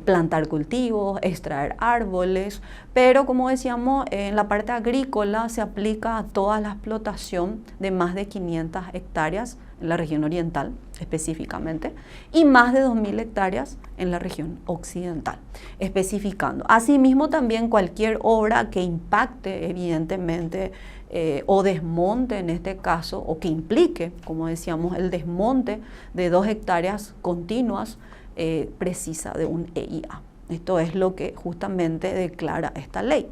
plantar cultivos, extraer árboles, pero como decíamos, en la parte agrícola se aplica a toda la explotación de más de 500 hectáreas en la región oriental específicamente, y más de 2.000 hectáreas en la región occidental, especificando. Asimismo, también cualquier obra que impacte evidentemente o desmonte en este caso, o que implique, como decíamos, el desmonte de 2 hectáreas continuas, precisa de un EIA. Esto es lo que justamente declara esta ley.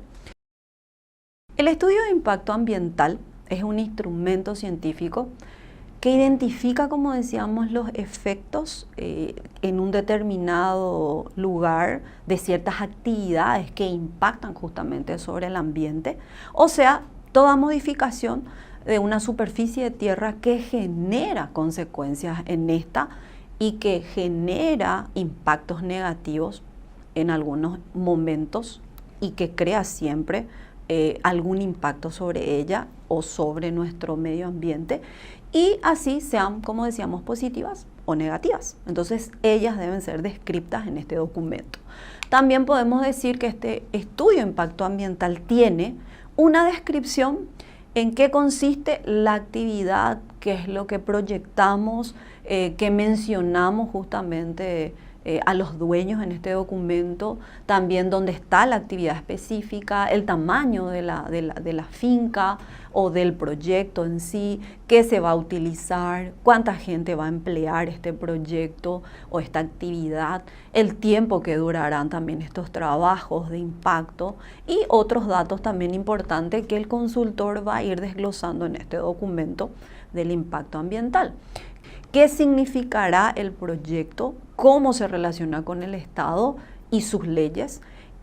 El estudio de impacto ambiental es un instrumento científico que identifica, como decíamos, los efectos en un determinado lugar de ciertas actividades que impactan justamente sobre el ambiente, o sea, toda modificación de una superficie de tierra que genera consecuencias en esta y que genera impactos negativos en algunos momentos y que crea siempre algún impacto sobre ella o sobre nuestro medio ambiente, y así sean, como decíamos, positivas o negativas. Entonces ellas deben ser descritas en este documento. También podemos decir que este estudio de impacto ambiental tiene una descripción en qué consiste la actividad, qué es lo que proyectamos, que mencionamos justamente a los dueños en este documento, también dónde está la actividad específica, el tamaño de la finca o del proyecto en sí, qué se va a utilizar, cuánta gente va a emplear este proyecto o esta actividad, el tiempo que durarán también estos trabajos de impacto y otros datos también importantes que el consultor va a ir desglosando en este documento del impacto ambiental. ¿Qué significará el proyecto? ¿Cómo se relaciona con el Estado y sus leyes?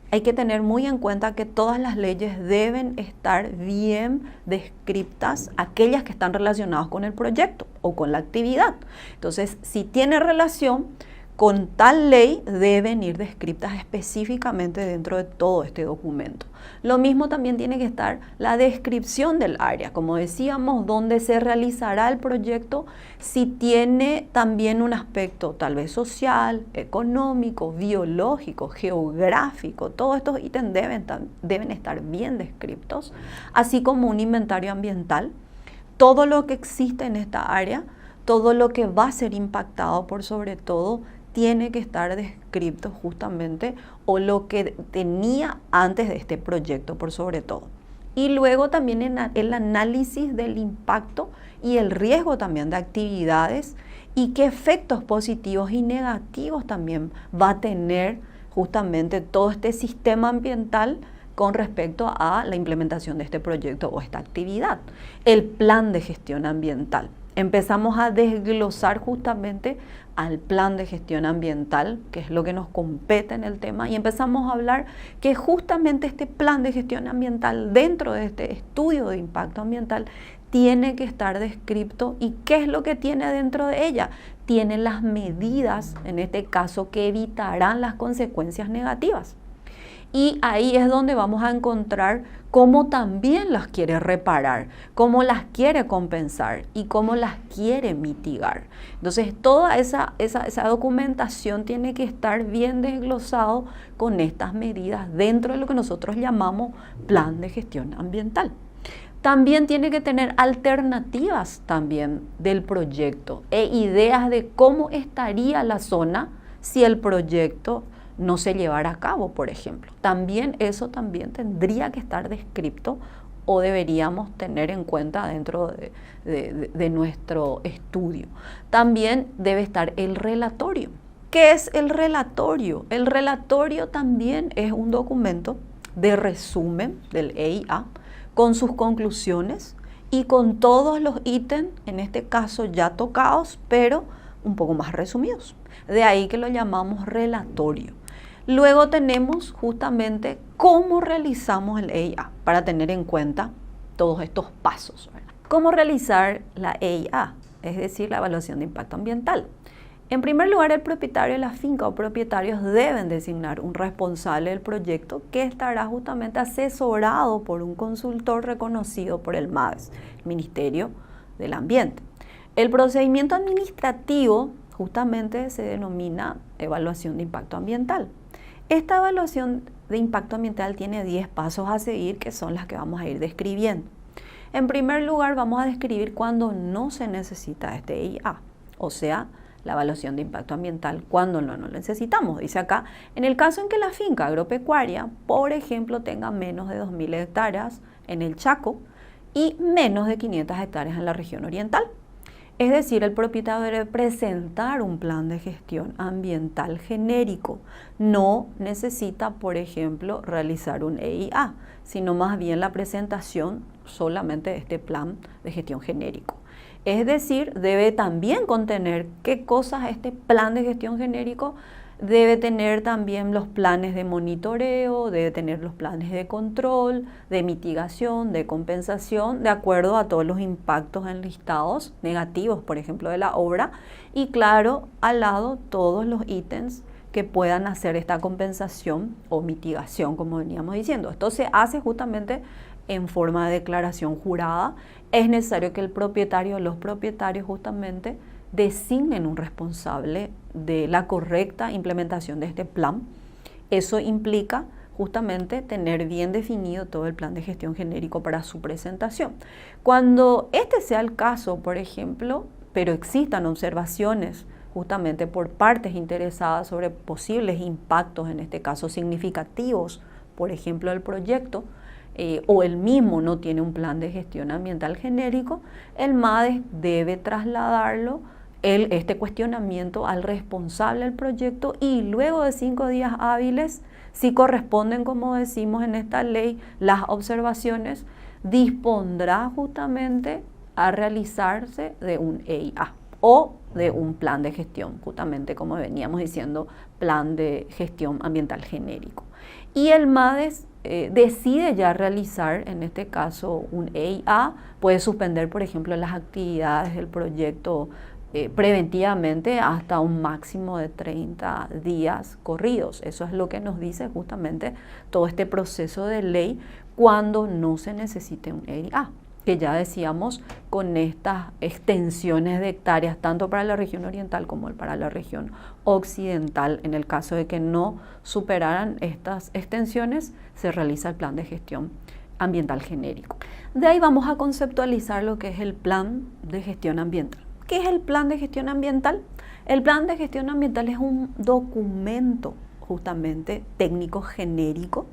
Hay que tener muy en cuenta que todas las leyes deben estar bien descritas, aquellas que están relacionadas con el proyecto o con la actividad. Entonces, si tiene relación con tal ley, deben ir descritas específicamente dentro de todo este documento. Lo mismo también tiene que estar la descripción del área, como decíamos, dónde se realizará el proyecto, si tiene también un aspecto tal vez social, económico, biológico, geográfico. Todos estos ítems deben estar bien descritos, así como un inventario ambiental, todo lo que existe en esta área, todo lo que va a ser impactado por sobre todo, tiene que estar descrito justamente, o lo que tenía antes de este proyecto por sobre todo. Y luego también el análisis del impacto y el riesgo también de actividades y qué efectos positivos y negativos también va a tener justamente todo este sistema ambiental con respecto a la implementación de este proyecto o esta actividad. El plan de gestión ambiental. Empezamos a desglosar justamente al plan de gestión ambiental, que es lo que nos compete en el tema, y empezamos a hablar que justamente este plan de gestión ambiental, dentro de este estudio de impacto ambiental, tiene que estar descrito. ¿Y qué es lo que tiene dentro de ella? Tiene las medidas, en este caso, que evitarán las consecuencias negativas. Y ahí es donde vamos a encontrar cómo también las quiere reparar, cómo las quiere compensar y cómo las quiere mitigar. Entonces, toda esa documentación tiene que estar bien desglosado con estas medidas dentro de lo que nosotros llamamos plan de gestión ambiental. También tiene que tener alternativas también del proyecto e ideas de cómo estaría la zona si el proyecto no se llevara a cabo, por ejemplo. También eso también tendría que estar descrito o deberíamos tener en cuenta dentro de nuestro estudio. También debe estar el relatorio. ¿Qué es el relatorio? El relatorio también es un documento de resumen del EIA con sus conclusiones y con todos los ítems, en este caso ya tocados, pero un poco más resumidos. De ahí que lo llamamos relatorio. Luego tenemos justamente cómo realizamos el EIA para tener en cuenta todos estos pasos, ¿verdad? ¿Cómo realizar la EIA? Es decir, la evaluación de impacto ambiental. En primer lugar, el propietario de la finca o propietarios deben designar un responsable del proyecto que estará justamente asesorado por un consultor reconocido por el MADES, el Ministerio del Ambiente. El procedimiento administrativo justamente se denomina evaluación de impacto ambiental. Esta evaluación de impacto ambiental tiene 10 pasos a seguir, que son las que vamos a ir describiendo. En primer lugar, vamos a describir cuándo no se necesita este EIA, o sea, la evaluación de impacto ambiental, cuando no lo necesitamos. Dice acá, en el caso en que la finca agropecuaria, por ejemplo, tenga menos de 2.000 hectáreas en el Chaco y menos de 500 hectáreas en la región oriental. Es decir, el propietario debe presentar un plan de gestión ambiental genérico. No necesita, por ejemplo, realizar un EIA, sino más bien la presentación solamente de este plan de gestión genérico. Es decir, debe también contener qué cosas este plan de gestión genérico debe tener también los planes de monitoreo, debe tener los planes de control, de mitigación, de compensación, de acuerdo a todos los impactos enlistados negativos, por ejemplo, de la obra, y claro, al lado todos los ítems que puedan hacer esta compensación o mitigación, como veníamos diciendo. Esto se hace justamente en forma de declaración jurada. Es necesario que el propietario, los propietarios justamente, designen un responsable de la correcta implementación de este plan. Eso implica justamente tener bien definido todo el plan de gestión genérico para su presentación. Cuando este sea el caso, por ejemplo, pero existan observaciones justamente por partes interesadas sobre posibles impactos, en este caso significativos, por ejemplo, del proyecto, o el mismo no tiene un plan de gestión ambiental genérico, el MADES debe trasladarlo este cuestionamiento al responsable del proyecto y luego de 5 días hábiles, si corresponden, como decimos en esta ley, las observaciones, dispondrá justamente a realizarse de un EIA o de un plan de gestión, justamente como veníamos diciendo, plan de gestión ambiental genérico. Y el MADES decide ya realizar, en este caso, un EIA, puede suspender, por ejemplo, las actividades del proyecto preventivamente hasta un máximo de 30 días corridos. Eso es lo que nos dice justamente todo este proceso de ley cuando no se necesite un EIA, que ya decíamos con estas extensiones de hectáreas tanto para la región oriental como para la región occidental. En el caso de que no superaran estas extensiones, se realiza el plan de gestión ambiental genérico. De ahí vamos a conceptualizar lo que es el plan de gestión ambiental. ¿Qué es el plan de gestión ambiental? El plan de gestión ambiental es un documento justamente técnico genérico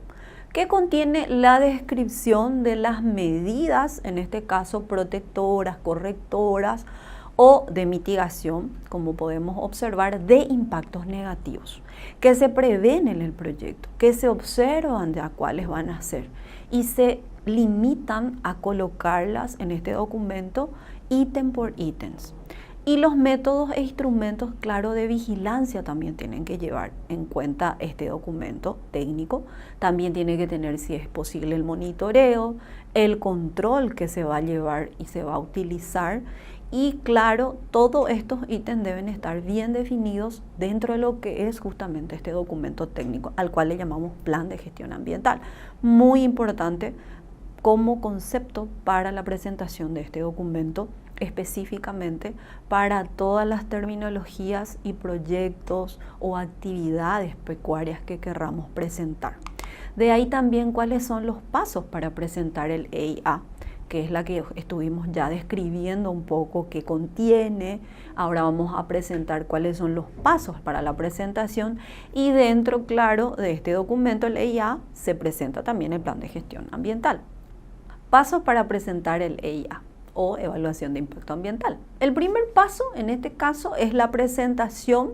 que contiene la descripción de las medidas, en este caso protectoras, correctoras o de mitigación, como podemos observar, de impactos negativos que se prevén en el proyecto, que se observan de a cuáles van a ser y se limitan a colocarlas en este documento ítem por ítems. Y los métodos e instrumentos, claro, de vigilancia también tienen que llevar en cuenta este documento técnico. También tiene que tener, si es posible, el monitoreo, el control que se va a llevar y se va a utilizar. Y claro, todos estos ítems deben estar bien definidos dentro de lo que es justamente este documento técnico, al cual le llamamos plan de gestión ambiental. Muy importante como concepto para la presentación de este documento, específicamente para todas las terminologías y proyectos o actividades pecuarias que querramos presentar. De ahí también cuáles son los pasos para presentar el EIA, que es la que estuvimos ya describiendo un poco qué contiene. Ahora vamos a presentar cuáles son los pasos para la presentación y dentro, claro, de este documento, el EIA, se presenta también el plan de gestión ambiental. Pasos para presentar el EIA o evaluación de impacto ambiental. El primer paso en este caso es la presentación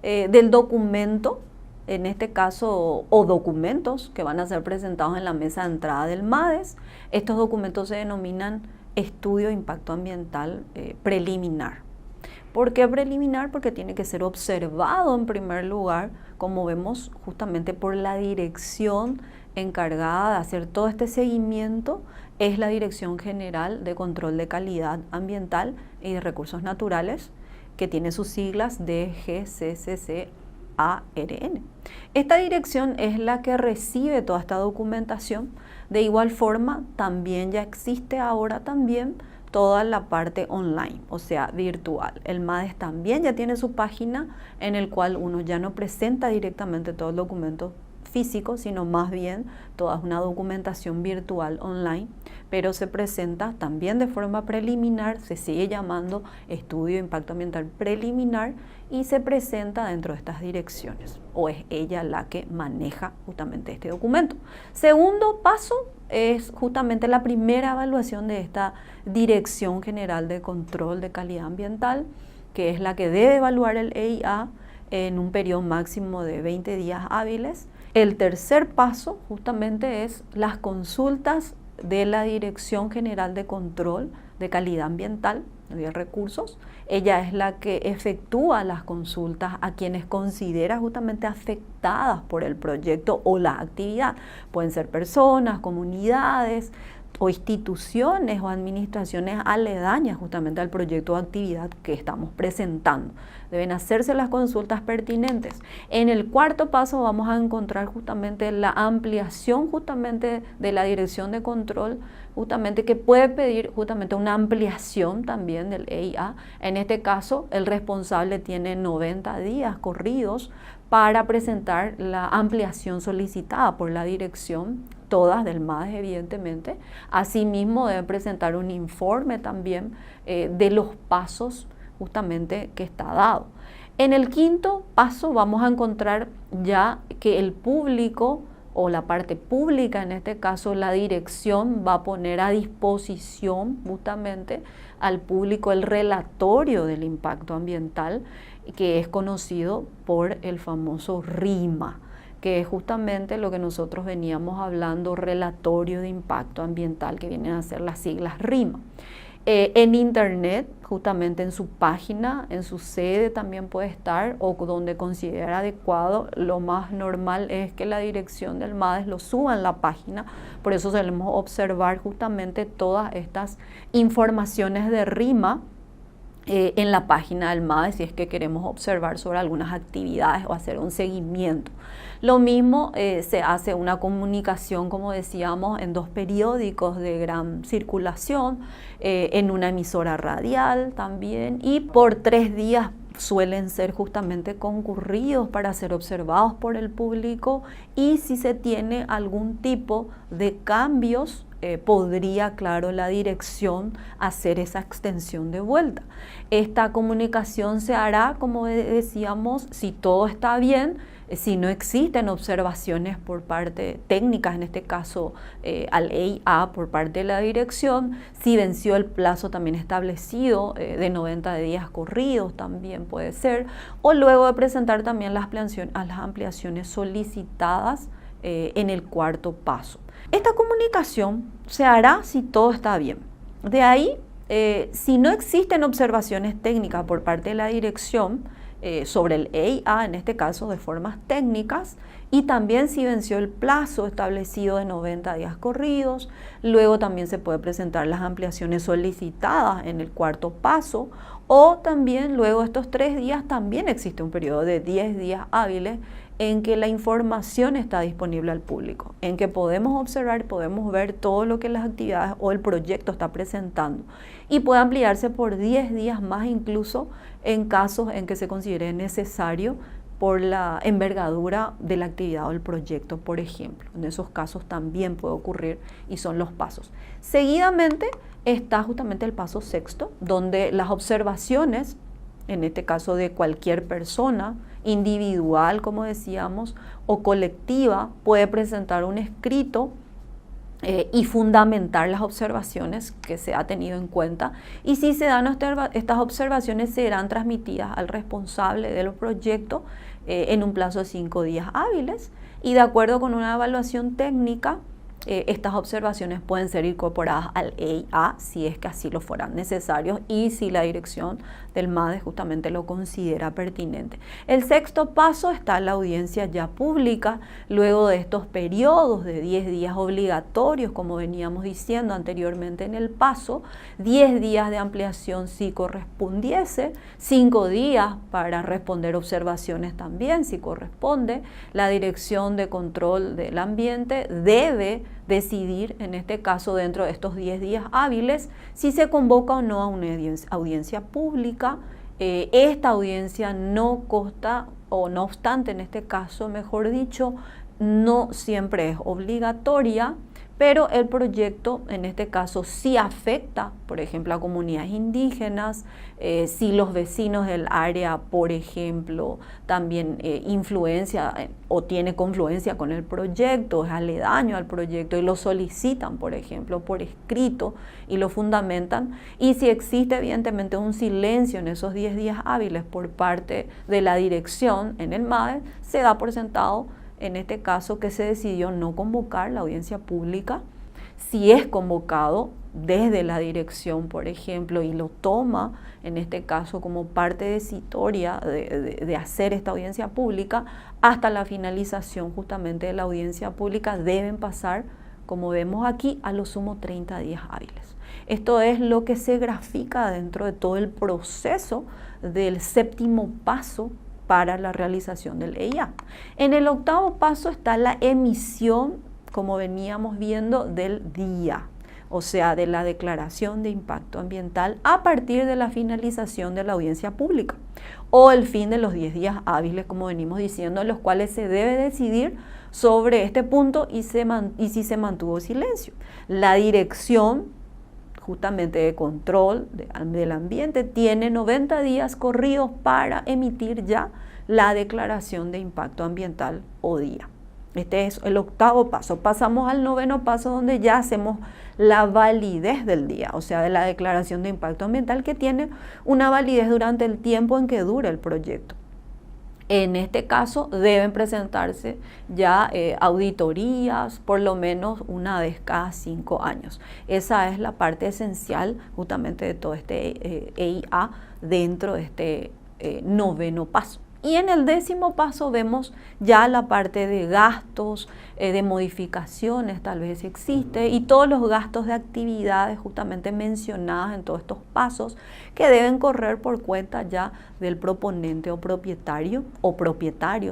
del documento, en este caso, o documentos que van a ser presentados en la mesa de entrada del MADES. Estos documentos se denominan estudio de impacto ambiental preliminar. ¿Por qué preliminar? Porque tiene que ser observado en primer lugar, como vemos, justamente por la dirección encargada de hacer todo este seguimiento, es la Dirección General de Control de Calidad Ambiental y de Recursos Naturales, que tiene sus siglas DGCCC ARN. Esta dirección es la que recibe toda esta documentación. De igual forma, también ya existe ahora también toda la parte online, o sea, virtual. El MADES también ya tiene su página en el cual uno ya no presenta directamente todo el documento físico, sino más bien toda una documentación virtual online, pero se presenta también de forma preliminar, se sigue llamando estudio de impacto ambiental preliminar y se presenta dentro de estas direcciones, o es ella la que maneja justamente este documento. Segundo paso, es justamente la primera evaluación de esta Dirección General de Control de Calidad Ambiental, que es la que debe evaluar el EIA en un periodo máximo de 20 días hábiles. El tercer paso justamente es las consultas de la Dirección General de Control de Calidad Ambiental de Recursos. Ella es la que efectúa las consultas a quienes considera justamente afectadas por el proyecto o la actividad. Pueden ser personas, comunidades o instituciones o administraciones aledañas justamente al proyecto o actividad que estamos presentando. Deben hacerse las consultas pertinentes. En el cuarto paso vamos a encontrar justamente la ampliación justamente de la Dirección de Control, justamente que puede pedir justamente una ampliación también del EIA. En este caso, el responsable tiene 90 días corridos para presentar la ampliación solicitada por la dirección, todas del MADES evidentemente. Asimismo, deben presentar un informe también de los pasos justamente que está dado. En el quinto paso vamos a encontrar ya que el público o la parte pública, en este caso la dirección, va a poner a disposición justamente al público el relatorio del impacto ambiental, que es conocido por el famoso RIMA, que es justamente lo que nosotros veníamos hablando, relatorio de impacto ambiental, que vienen a ser las siglas RIMA. En internet, justamente en su página, en su sede también puede estar, o donde considere adecuado. Lo más normal es que la dirección del MADES lo suba en la página, por eso solemos observar justamente todas estas informaciones de RIMA en la página del MADES, si es que queremos observar sobre algunas actividades o hacer un seguimiento. Lo mismo se hace una comunicación, como decíamos, en 2 periódicos de gran circulación, en una emisora radial también, y por 3 días suelen ser justamente concurridos para ser observados por el público, y si se tiene algún tipo de cambios, podría, claro, la dirección hacer esa extensión de vuelta. Esta comunicación se hará, como decíamos, si todo está bien, si no existen observaciones por parte técnicas, en este caso al EIA por parte de la dirección, si venció el plazo también establecido de 90 días corridos también puede ser, o luego de presentar también las ampliaciones solicitadas en el cuarto paso. Esta comunicación se hará si todo está bien. De ahí, si no existen observaciones técnicas por parte de la dirección sobre el EIA, en este caso de formas técnicas, y también si venció el plazo establecido de 90 días corridos, luego también se puede presentar las ampliaciones solicitadas en el cuarto paso, o también luego de estos 3 días también existe un periodo de 10 días hábiles en que la información está disponible al público, en que podemos observar, podemos ver todo lo que las actividades o el proyecto está presentando, y puede ampliarse por 10 días más incluso en casos en que se considere necesario por la envergadura de la actividad o el proyecto, por ejemplo. En esos casos también puede ocurrir y son los pasos. Seguidamente está justamente el paso sexto, donde las observaciones, en este caso de cualquier persona, individual, como decíamos, o colectiva, puede presentar un escrito y fundamentar las observaciones que se ha tenido en cuenta, y si se dan estas observaciones serán transmitidas al responsable del proyecto en un plazo de 5 días hábiles, y de acuerdo con una evaluación técnica estas observaciones pueden ser incorporadas al EIA si es que así lo fueran necesarios y si la dirección del MADES justamente lo considera pertinente. El sexto paso está la audiencia ya pública, luego de estos periodos de 10 días obligatorios, como veníamos diciendo anteriormente en el paso, 10 días de ampliación si correspondiese, 5 días para responder observaciones también si corresponde. La Dirección de Control del Ambiente debe decidir, en este caso dentro de estos 10 días hábiles, si se convoca o no a una audiencia pública. Esta audiencia no consta, o no obstante, en este caso, mejor dicho, no siempre es obligatoria, pero el proyecto en este caso sí afecta, por ejemplo, a comunidades indígenas, si los vecinos del área, por ejemplo, también influencia o tiene confluencia con el proyecto, es aledaño al proyecto y lo solicitan, por ejemplo, por escrito y lo fundamentan, y si existe evidentemente un silencio en esos 10 días hábiles por parte de la dirección en el MADE, se da por sentado en este caso que se decidió no convocar la audiencia pública. Si es convocado desde la dirección, por ejemplo, y lo toma en este caso como parte decisiva de hacer esta audiencia pública, hasta la finalización justamente de la audiencia pública deben pasar, como vemos aquí, a lo sumo 30 días hábiles. Esto es lo que se grafica dentro de todo el proceso del séptimo paso para la realización del EIA. En el octavo paso está la emisión, como veníamos viendo, del DIA, o sea, de la declaración de impacto ambiental a partir de la finalización de la audiencia pública o el fin de los 10 días hábiles, como venimos diciendo, en los cuales se debe decidir sobre este punto y si se mantuvo silencio. La dirección justamente de control del ambiente tiene 90 días corridos para emitir ya la declaración de impacto ambiental o DIA. Este es el octavo paso. Pasamos al noveno paso, donde ya hacemos la validez del DIA, o sea, de la declaración de impacto ambiental, que tiene una validez durante el tiempo en que dura el proyecto. En este caso deben presentarse ya auditorías por lo menos una vez cada 5 años. Esa es la parte esencial justamente de todo este EIA dentro de este noveno paso. Y en el décimo paso vemos ya la parte de gastos, de modificaciones, tal vez existe, y todos los gastos de actividades justamente mencionadas en todos estos pasos que deben correr por cuenta ya del proponente o propietario,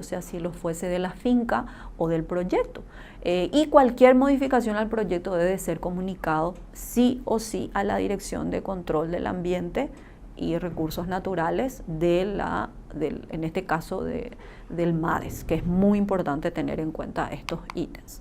si así lo fuese, de la finca o del proyecto. Y cualquier modificación al proyecto debe ser comunicado sí o sí a la Dirección de Control del Ambiente y Recursos Naturales en este caso del MADES, que es muy importante tener en cuenta estos ítems.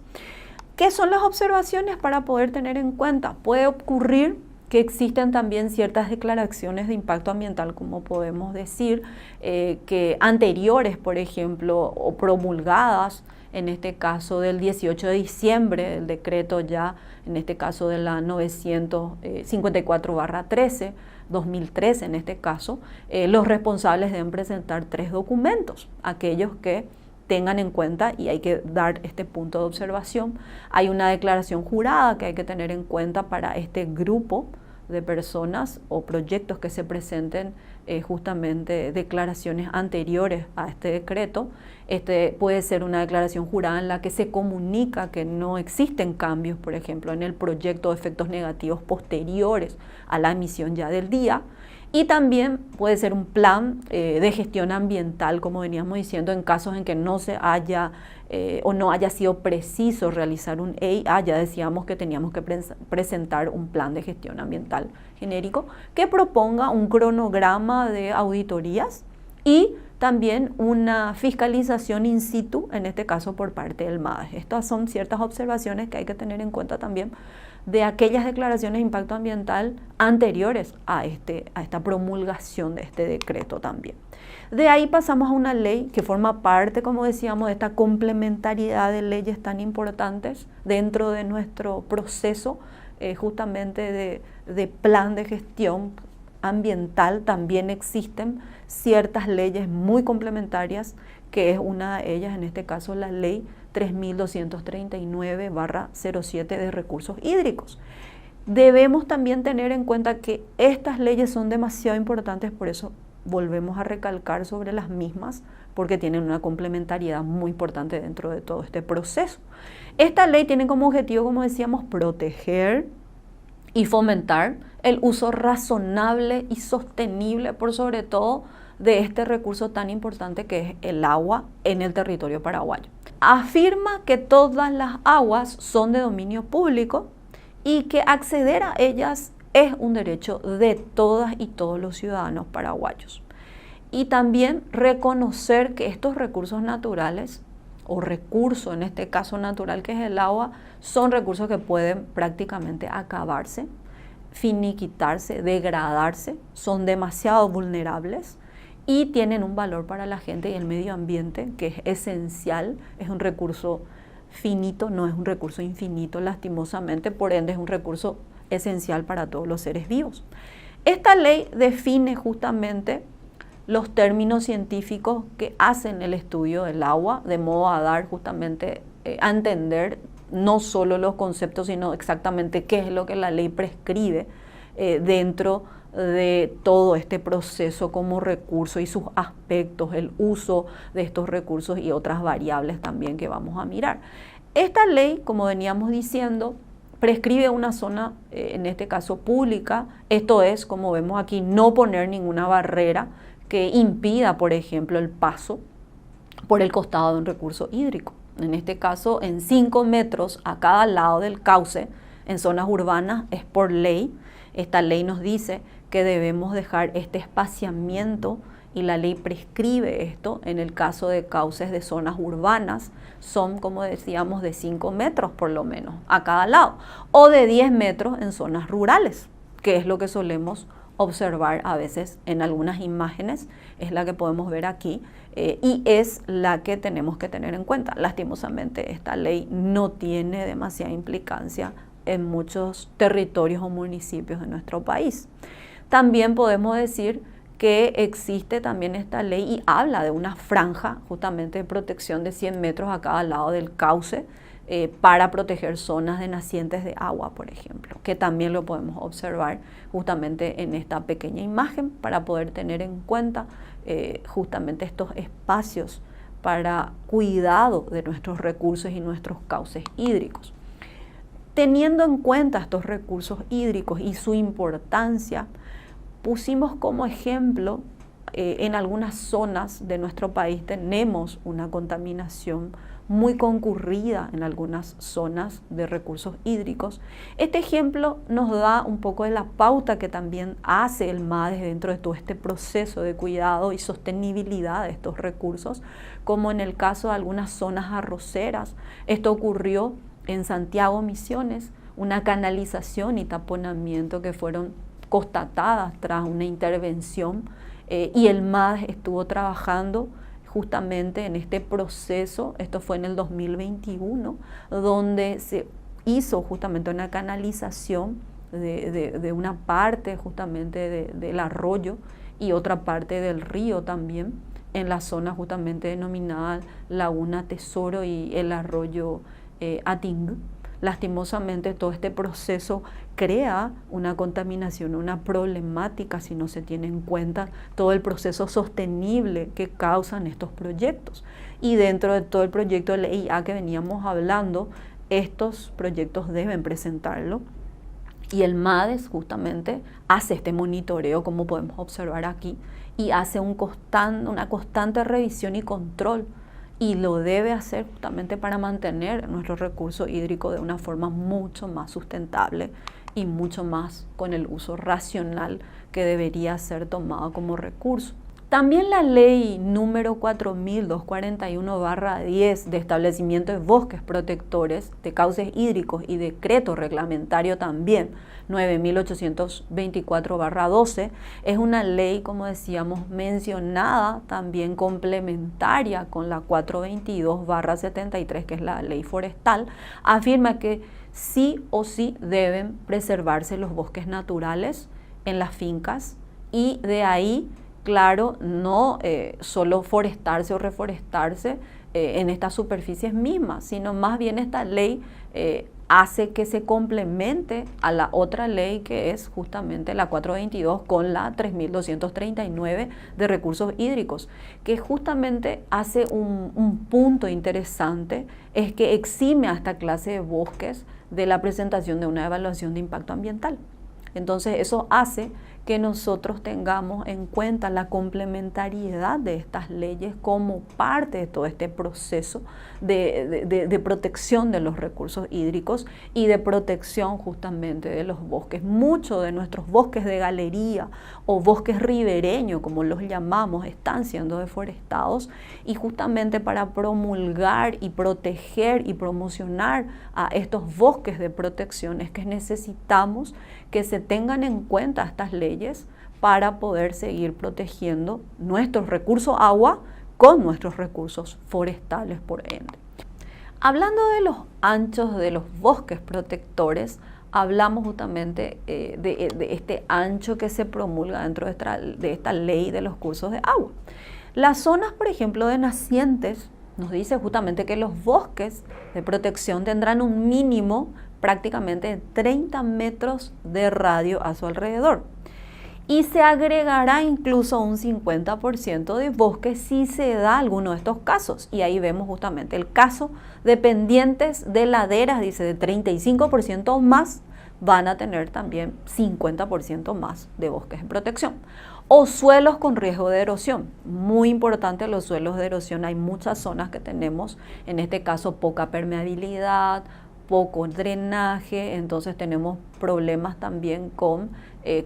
¿Qué son las observaciones para poder tener en cuenta? Puede ocurrir que existen también ciertas declaraciones de impacto ambiental, como podemos decir, que anteriores, por ejemplo, o promulgadas, en este caso del 18 de diciembre, el decreto ya, en este caso de la 954/13, 2013 en este caso, los responsables deben presentar 3 documentos, aquellos que tengan en cuenta, y hay que dar este punto de observación. Hay una declaración jurada que hay que tener en cuenta para este grupo de personas o proyectos que se presenten justamente declaraciones anteriores a este decreto. Este puede ser una declaración jurada en la que se comunica que no existen cambios, por ejemplo, en el proyecto de efectos negativos posteriores a la emisión ya del DIA. Y también puede ser un plan de gestión ambiental, como veníamos diciendo, en casos en que no se haya o no haya sido preciso realizar un EIA. Ya decíamos que teníamos que presentar un plan de gestión ambiental genérico que proponga un cronograma de auditorías y también una fiscalización in situ, en este caso por parte del MADES. Estas son ciertas observaciones que hay que tener en cuenta también de aquellas declaraciones de impacto ambiental anteriores a esta promulgación de este decreto también. De ahí pasamos a una ley que forma parte, como decíamos, de esta complementariedad de leyes tan importantes dentro de nuestro proceso justamente de plan de gestión ambiental. También existen ciertas leyes muy complementarias, que es una de ellas, en este caso la ley 3239/07 de recursos hídricos. Debemos también tener en cuenta que estas leyes son demasiado importantes, por eso volvemos a recalcar sobre las mismas, porque tienen una complementariedad muy importante dentro de todo este proceso. Esta ley tiene como objetivo, como decíamos, proteger y fomentar el uso razonable y sostenible, por sobre todo, de este recurso tan importante que es el agua en el territorio paraguayo. Afirma que todas las aguas son de dominio público y que acceder a ellas es un derecho de todas y todos los ciudadanos paraguayos. Y también reconocer que estos recursos naturales o recurso, en este caso natural que es el agua, son recursos que pueden prácticamente acabarse, finiquitarse, degradarse, son demasiado vulnerables y tienen un valor para la gente y el medio ambiente que es esencial, es un recurso finito, no es un recurso infinito lastimosamente, por ende es un recurso esencial para todos los seres vivos. Esta ley define justamente los términos científicos que hacen el estudio del agua, de modo a dar justamente a entender no solo los conceptos, sino exactamente qué es lo que la ley prescribe dentro de todo este proceso como recurso y sus aspectos, el uso de estos recursos y otras variables también que vamos a mirar. Esta ley, como veníamos diciendo, prescribe una zona, en este caso pública, esto es, como vemos aquí, no poner ninguna barrera que impida, por ejemplo, el paso por el costado de un recurso hídrico. En este caso, en 5 metros a cada lado del cauce, en zonas urbanas, es por ley. Esta ley nos dice que debemos dejar este espaciamiento y la ley prescribe esto. En el caso de cauces de zonas urbanas, son, como decíamos, de 5 metros por lo menos a cada lado, o de 10 metros en zonas rurales, que es lo que solemos observar a veces en algunas imágenes, es la que podemos ver aquí y es la que tenemos que tener en cuenta. Lastimosamente esta ley no tiene demasiada implicancia en muchos territorios o municipios de nuestro país. También podemos decir que existe también esta ley y habla de una franja justamente de protección de 100 metros a cada lado del cauce para proteger zonas de nacientes de agua, por ejemplo, que también lo podemos observar justamente en esta pequeña imagen para poder tener en cuenta justamente estos espacios para cuidado de nuestros recursos y nuestros cauces hídricos. Teniendo en cuenta estos recursos hídricos y su importancia, pusimos como ejemplo, en algunas zonas de nuestro país tenemos una contaminación muy concurrida en algunas zonas de recursos hídricos. Este ejemplo nos da un poco de la pauta que también hace el MADES dentro de todo este proceso de cuidado y sostenibilidad de estos recursos, como en el caso de algunas zonas arroceras. Esto ocurrió en Santiago Misiones, una canalización y taponamiento que fueron constatadas tras una intervención y el MADES estuvo trabajando justamente en este proceso. Esto fue en el 2021, donde se hizo justamente una canalización de una parte justamente del arroyo y otra parte del río también, en la zona justamente denominada Laguna Tesoro y el arroyo Ating. Lastimosamente todo este proceso crea una contaminación, una problemática si no se tiene en cuenta todo el proceso sostenible que causan estos proyectos. Y dentro de todo el proyecto de ley que veníamos hablando, estos proyectos deben presentarlo. Y el MADES justamente hace este monitoreo, como podemos observar aquí, y hace una constante revisión y control. Y lo debe hacer justamente para mantener nuestro recurso hídrico de una forma mucho más sustentable y mucho más con el uso racional que debería ser tomado como recurso. También la ley número 4241/10 de establecimiento de bosques protectores de cauces hídricos y decreto reglamentario también 9824/12 es una ley, como decíamos, mencionada también complementaria con la 422/73, que es la ley forestal, afirma que sí o sí deben preservarse los bosques naturales en las fincas y de ahí, claro, no solo forestarse o reforestarse en estas superficies mismas, sino más bien esta ley hace que se complemente a la otra ley que es justamente la 422 con la 3239 de recursos hídricos, que justamente hace un punto interesante, es que exime a esta clase de bosques de la presentación de una evaluación de impacto ambiental. Entonces eso hace que nosotros tengamos en cuenta la complementariedad de estas leyes como parte de todo este proceso de protección de los recursos hídricos y de protección justamente de los bosques. Muchos de nuestros bosques de galería o bosques ribereños, como los llamamos, están siendo deforestados, y justamente para promulgar y proteger y promocionar a estos bosques de protección es que necesitamos que se tengan en cuenta estas leyes para poder seguir protegiendo nuestros recursos agua con nuestros recursos forestales por ende. Hablando de los anchos de los bosques protectores, hablamos justamente de este ancho que se promulga dentro de esta ley de los cursos de agua. Las zonas, por ejemplo, de nacientes, nos dice justamente que los bosques de protección tendrán un mínimo prácticamente de 30 metros de radio a su alrededor. Y se agregará incluso un 50% de bosque si se da alguno de estos casos. Y ahí vemos justamente el caso de pendientes de laderas, dice de 35% más, van a tener también 50% más de bosques en protección. O suelos con riesgo de erosión. Muy importante los suelos de erosión. Hay muchas zonas que tenemos, en este caso, poca permeabilidad, poco drenaje, entonces tenemos problemas también con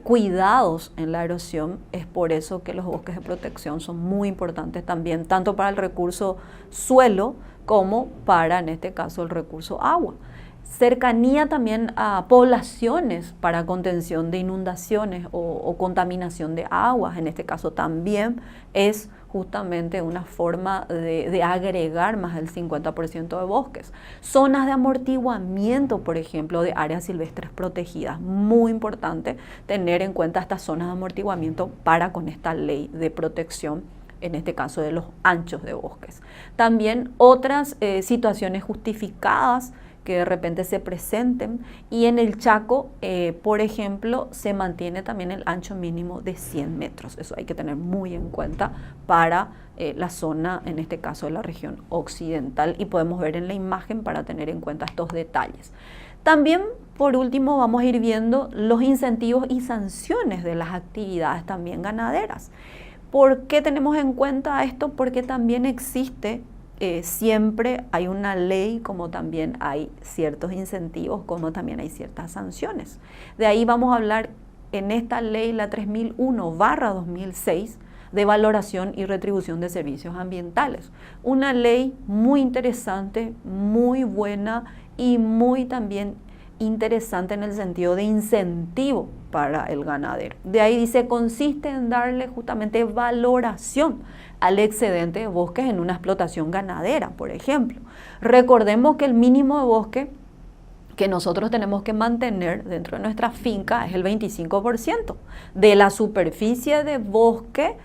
cuidados en la erosión. Es por eso que los bosques de protección son muy importantes también, tanto para el recurso suelo como para, en este caso, el recurso agua. Cercanía también a poblaciones para contención de inundaciones o contaminación de aguas, en este caso también es justamente una forma de agregar más del 50% de bosques. Zonas de amortiguamiento, por ejemplo, de áreas silvestres protegidas. Muy importante tener en cuenta estas zonas de amortiguamiento para con esta ley de protección, en este caso de los anchos de bosques. También otras situaciones justificadas que de repente se presenten, y en el Chaco, por ejemplo, se mantiene también el ancho mínimo de 100 metros. Eso hay que tener muy en cuenta para la zona, en este caso de la región occidental, y podemos ver en la imagen para tener en cuenta estos detalles. También, por último, vamos a ir viendo los incentivos y sanciones de las actividades también ganaderas. ¿Por qué tenemos en cuenta esto? Porque también existe siempre hay una ley, como también hay ciertos incentivos, como también hay ciertas sanciones. De ahí vamos a hablar en esta ley, la 3001/2006, de valoración y retribución de servicios ambientales. Una ley muy interesante, muy buena y muy también interesante en el sentido de incentivo para el ganadero. De ahí dice, consiste en darle justamente valoración al excedente de bosques en una explotación ganadera, por ejemplo. Recordemos que el mínimo de bosque que nosotros tenemos que mantener dentro de nuestra finca es el 25% de la superficie de bosque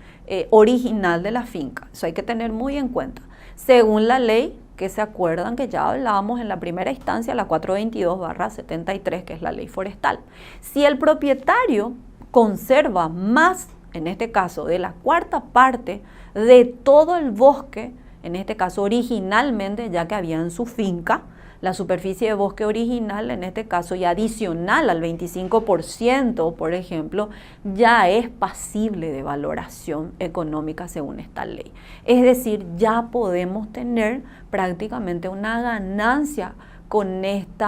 original de la finca. Eso hay que tener muy en cuenta. Según la ley, que se acuerdan que ya hablábamos en la primera instancia, la 422/73, que es la ley forestal. Si el propietario conserva más, en este caso, de la cuarta parte de todo el bosque, en este caso originalmente ya que había en su finca, la superficie de bosque original, en este caso, y adicional al 25%, por ejemplo, ya es pasible de valoración económica según esta ley. Es decir, ya podemos tener prácticamente una ganancia con este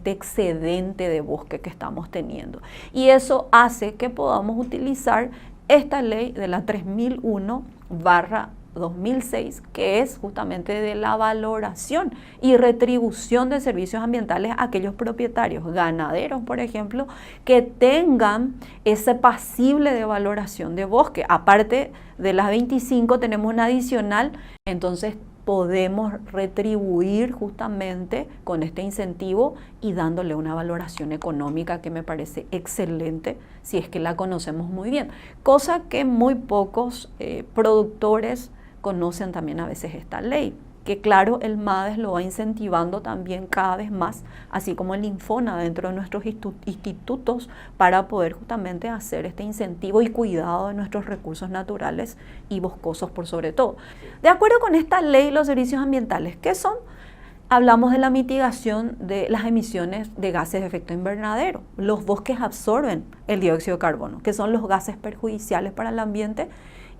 excedente de bosque que estamos teniendo. Y eso hace que podamos utilizar esta ley de la 3001/2006, que es justamente de la valoración y retribución de servicios ambientales a aquellos propietarios ganaderos, por ejemplo, que tengan ese pasible de valoración de bosque. Aparte de las 25 tenemos una adicional, entonces podemos retribuir justamente con este incentivo y dándole una valoración económica que me parece excelente si es que la conocemos muy bien, cosa que muy pocos productores conocen también a veces esta ley, que claro, el MADES lo va incentivando también cada vez más, así como el INFONA dentro de nuestros institutos, para poder justamente hacer este incentivo y cuidado de nuestros recursos naturales y boscosos por sobre todo. De acuerdo con esta ley, los servicios ambientales, ¿qué son? Hablamos de la mitigación de las emisiones de gases de efecto invernadero. Los bosques absorben el dióxido de carbono, que son los gases perjudiciales para el ambiente,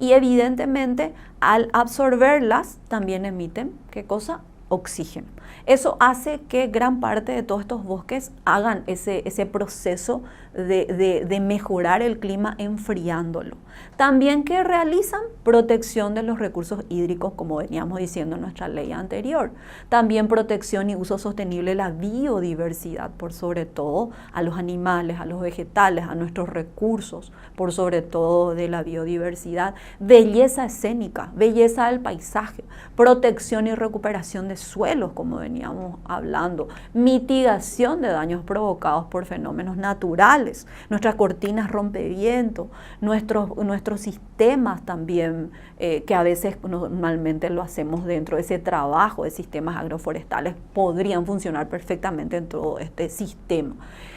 y evidentemente al absorberlas también emiten, ¿qué cosa? Oxígeno. Eso hace que gran parte de todos estos bosques hagan ese proceso de mejorar el clima enfriándolo. También que realizan protección de los recursos hídricos, como veníamos diciendo en nuestra ley anterior. También protección y uso sostenible de la biodiversidad, por sobre todo a los animales, a los vegetales, a nuestros recursos, por sobre todo de la biodiversidad. Belleza escénica, belleza del paisaje, protección y recuperación de suelos, como veníamos hablando, mitigación de daños provocados por fenómenos naturales, nuestras cortinas rompeviento, nuestros sistemas también, que a veces normalmente lo hacemos dentro de ese trabajo de sistemas agroforestales, podrían funcionar perfectamente en todo este sistema.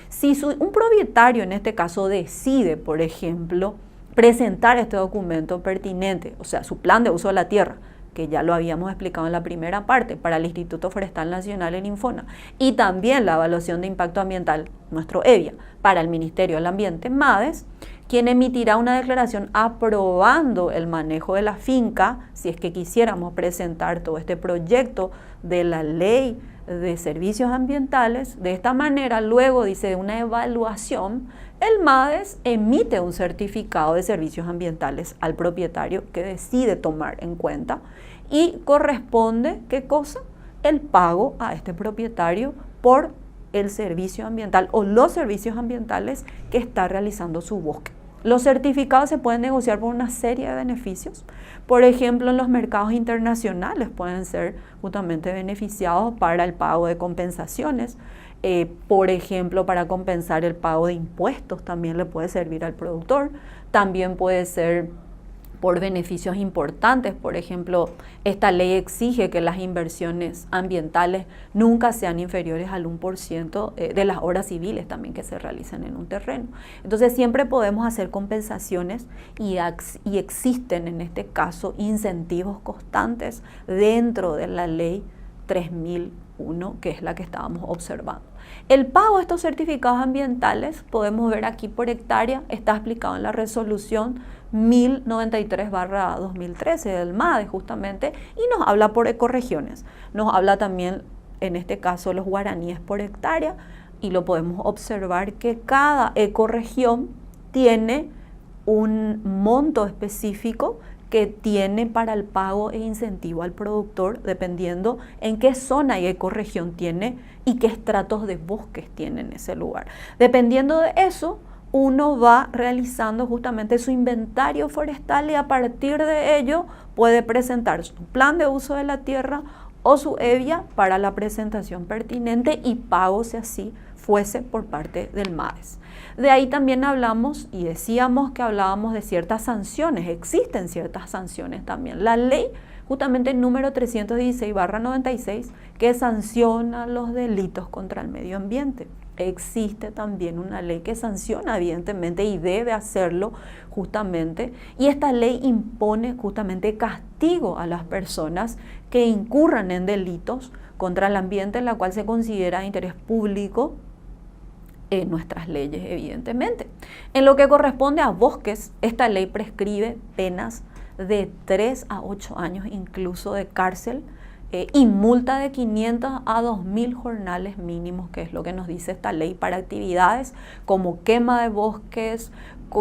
Si un propietario en este caso decide, por ejemplo, presentar este documento pertinente, o sea, su plan de uso de la tierra, que ya lo habíamos explicado en la primera parte, para el Instituto Forestal Nacional en Infona, y también la evaluación de impacto ambiental, nuestro EVIA, para el Ministerio del Ambiente, MADES, quien emitirá una declaración aprobando el manejo de la finca, si es que quisiéramos presentar todo este proyecto de la ley de servicios ambientales. De esta manera, luego dice de una evaluación, el MADES emite un certificado de servicios ambientales al propietario que decide tomar en cuenta, y corresponde, ¿qué cosa? El pago a este propietario por el servicio ambiental o los servicios ambientales que está realizando su bosque. Los certificados se pueden negociar por una serie de beneficios. Por ejemplo, en los mercados internacionales pueden ser justamente beneficiados para el pago de compensaciones. Por ejemplo, para compensar el pago de impuestos también le puede servir al productor. También puede ser por beneficios importantes. Por ejemplo, esta ley exige que las inversiones ambientales nunca sean inferiores al 1% de las horas civiles también que se realicen en un terreno. Entonces siempre podemos hacer compensaciones y existen en este caso incentivos constantes dentro de la ley 3001, que es la que estábamos observando. El pago de estos certificados ambientales, podemos ver aquí por hectárea, está explicado en la resolución 1093/2013 del MADES justamente, y nos habla por ecorregiones. Nos habla también, en este caso, los guaraníes por hectárea, y lo podemos observar que cada ecorregión tiene un monto específico que tiene para el pago e incentivo al productor, dependiendo en qué zona y ecorregión tiene y qué estratos de bosques tiene en ese lugar. Dependiendo de eso, uno va realizando justamente su inventario forestal, y a partir de ello puede presentar su plan de uso de la tierra o su EVIA para la presentación pertinente y pago, si así fuese, por parte del MADES. De ahí también hablamos y decíamos que hablábamos de ciertas sanciones. Existen ciertas sanciones también. La ley justamente número 316/96, que sanciona los delitos contra el medio ambiente. Existe también una ley que sanciona evidentemente, y debe hacerlo justamente, y esta ley impone justamente castigo a las personas que incurran en delitos contra el ambiente, en la cual se considera de interés público en nuestras leyes, evidentemente. En lo que corresponde a bosques, esta ley prescribe penas de 3 a 8 años incluso de cárcel, y multa de 500 a 2.000 jornales mínimos, que es lo que nos dice esta ley, para actividades como quema de bosques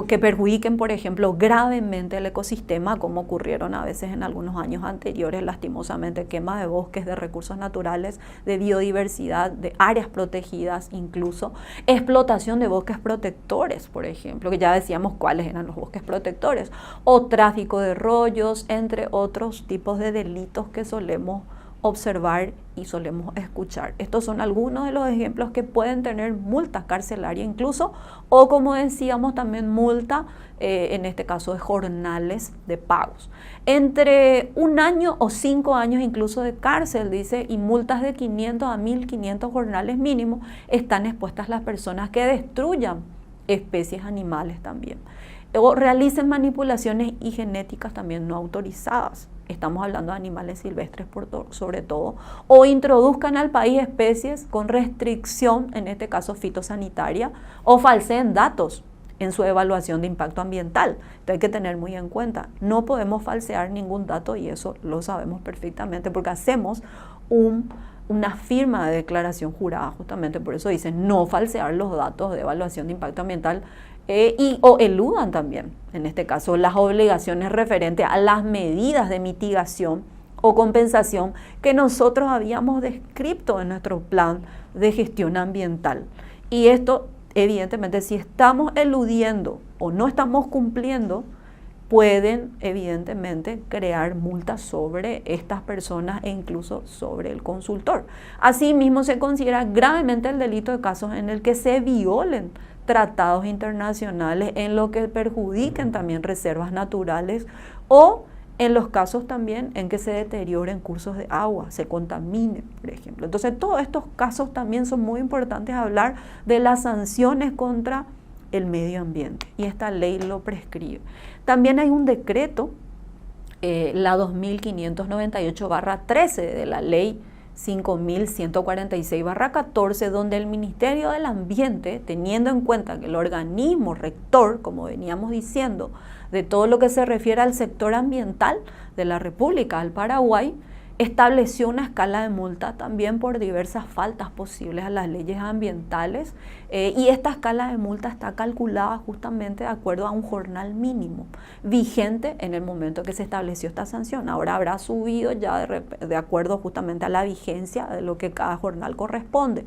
que perjudiquen, por ejemplo, gravemente el ecosistema, como ocurrieron a veces en algunos años anteriores, lastimosamente, quema de bosques, de recursos naturales, de biodiversidad, de áreas protegidas, incluso explotación de bosques protectores, por ejemplo, que ya decíamos cuáles eran los bosques protectores, o tráfico de rollos, entre otros tipos de delitos que solemos observar y solemos escuchar. Estos son algunos de los ejemplos que pueden tener multa carcelaria incluso, o como decíamos también multa, en este caso de jornales de pagos. Entre 1 año o 5 años incluso de cárcel, dice, y multas de 500 a 1.500 jornales mínimos están expuestas las personas que destruyan especies animales también, o realicen manipulaciones y genéticas también no autorizadas. estamos hablando de animales silvestres sobre todo, o introduzcan al país especies con restricción, en este caso fitosanitaria, o falseen datos en su evaluación de impacto ambiental. Entonces hay que tener muy en cuenta, no podemos falsear ningún dato y eso lo sabemos perfectamente porque hacemos una firma de declaración jurada, justamente por eso dicen no falsear los datos de evaluación de impacto ambiental o eludan también, en este caso, las obligaciones referentes a las medidas de mitigación o compensación que nosotros habíamos descrito en nuestro plan de gestión ambiental. Y esto, evidentemente, si estamos eludiendo o no estamos cumpliendo, pueden evidentemente crear multas sobre estas personas e incluso sobre el consultor. Asimismo, se considera gravemente el delito de casos en el que se violen tratados internacionales, en lo que perjudiquen también reservas naturales o en los casos también en que se deterioren cursos de agua, se contamine, por ejemplo. Entonces, todos estos casos también son muy importantes hablar de las sanciones contra el medio ambiente y esta ley lo prescribe. También hay un decreto, la 2598/13 de la ley 5146/14, donde el Ministerio del Ambiente, teniendo en cuenta que el organismo rector, como veníamos diciendo, de todo lo que se refiere al sector ambiental de la República del Paraguay, estableció una escala de multa también por diversas faltas posibles a las leyes ambientales y esta escala de multa está calculada justamente de acuerdo a un jornal mínimo vigente en el momento que se estableció esta sanción. Ahora habrá subido ya de acuerdo justamente a la vigencia de lo que cada jornal corresponde.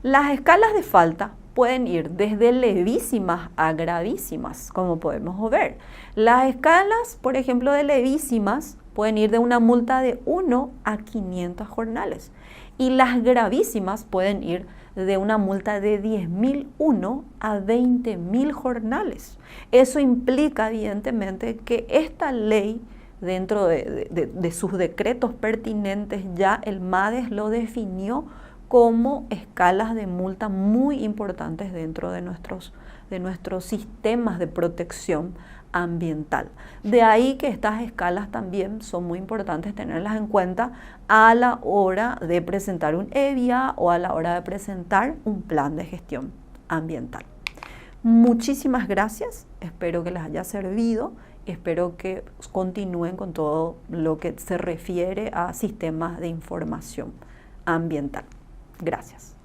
Las escalas de falta pueden ir desde levísimas a gravísimas, como podemos ver. Las escalas, por ejemplo, de levísimas pueden ir de una multa de 1 a 500 jornales y las gravísimas pueden ir de una multa de 10.001 a 20.000 jornales. Eso implica evidentemente que esta ley, dentro de sus decretos pertinentes, ya el MADES lo definió como escalas de multa muy importantes dentro de nuestros sistemas de protección ambiental. De ahí que estas escalas también son muy importantes tenerlas en cuenta a la hora de presentar un EVIA o a la hora de presentar un plan de gestión ambiental. Muchísimas gracias, espero que les haya servido, espero que continúen con todo lo que se refiere a sistemas de información ambiental. Gracias.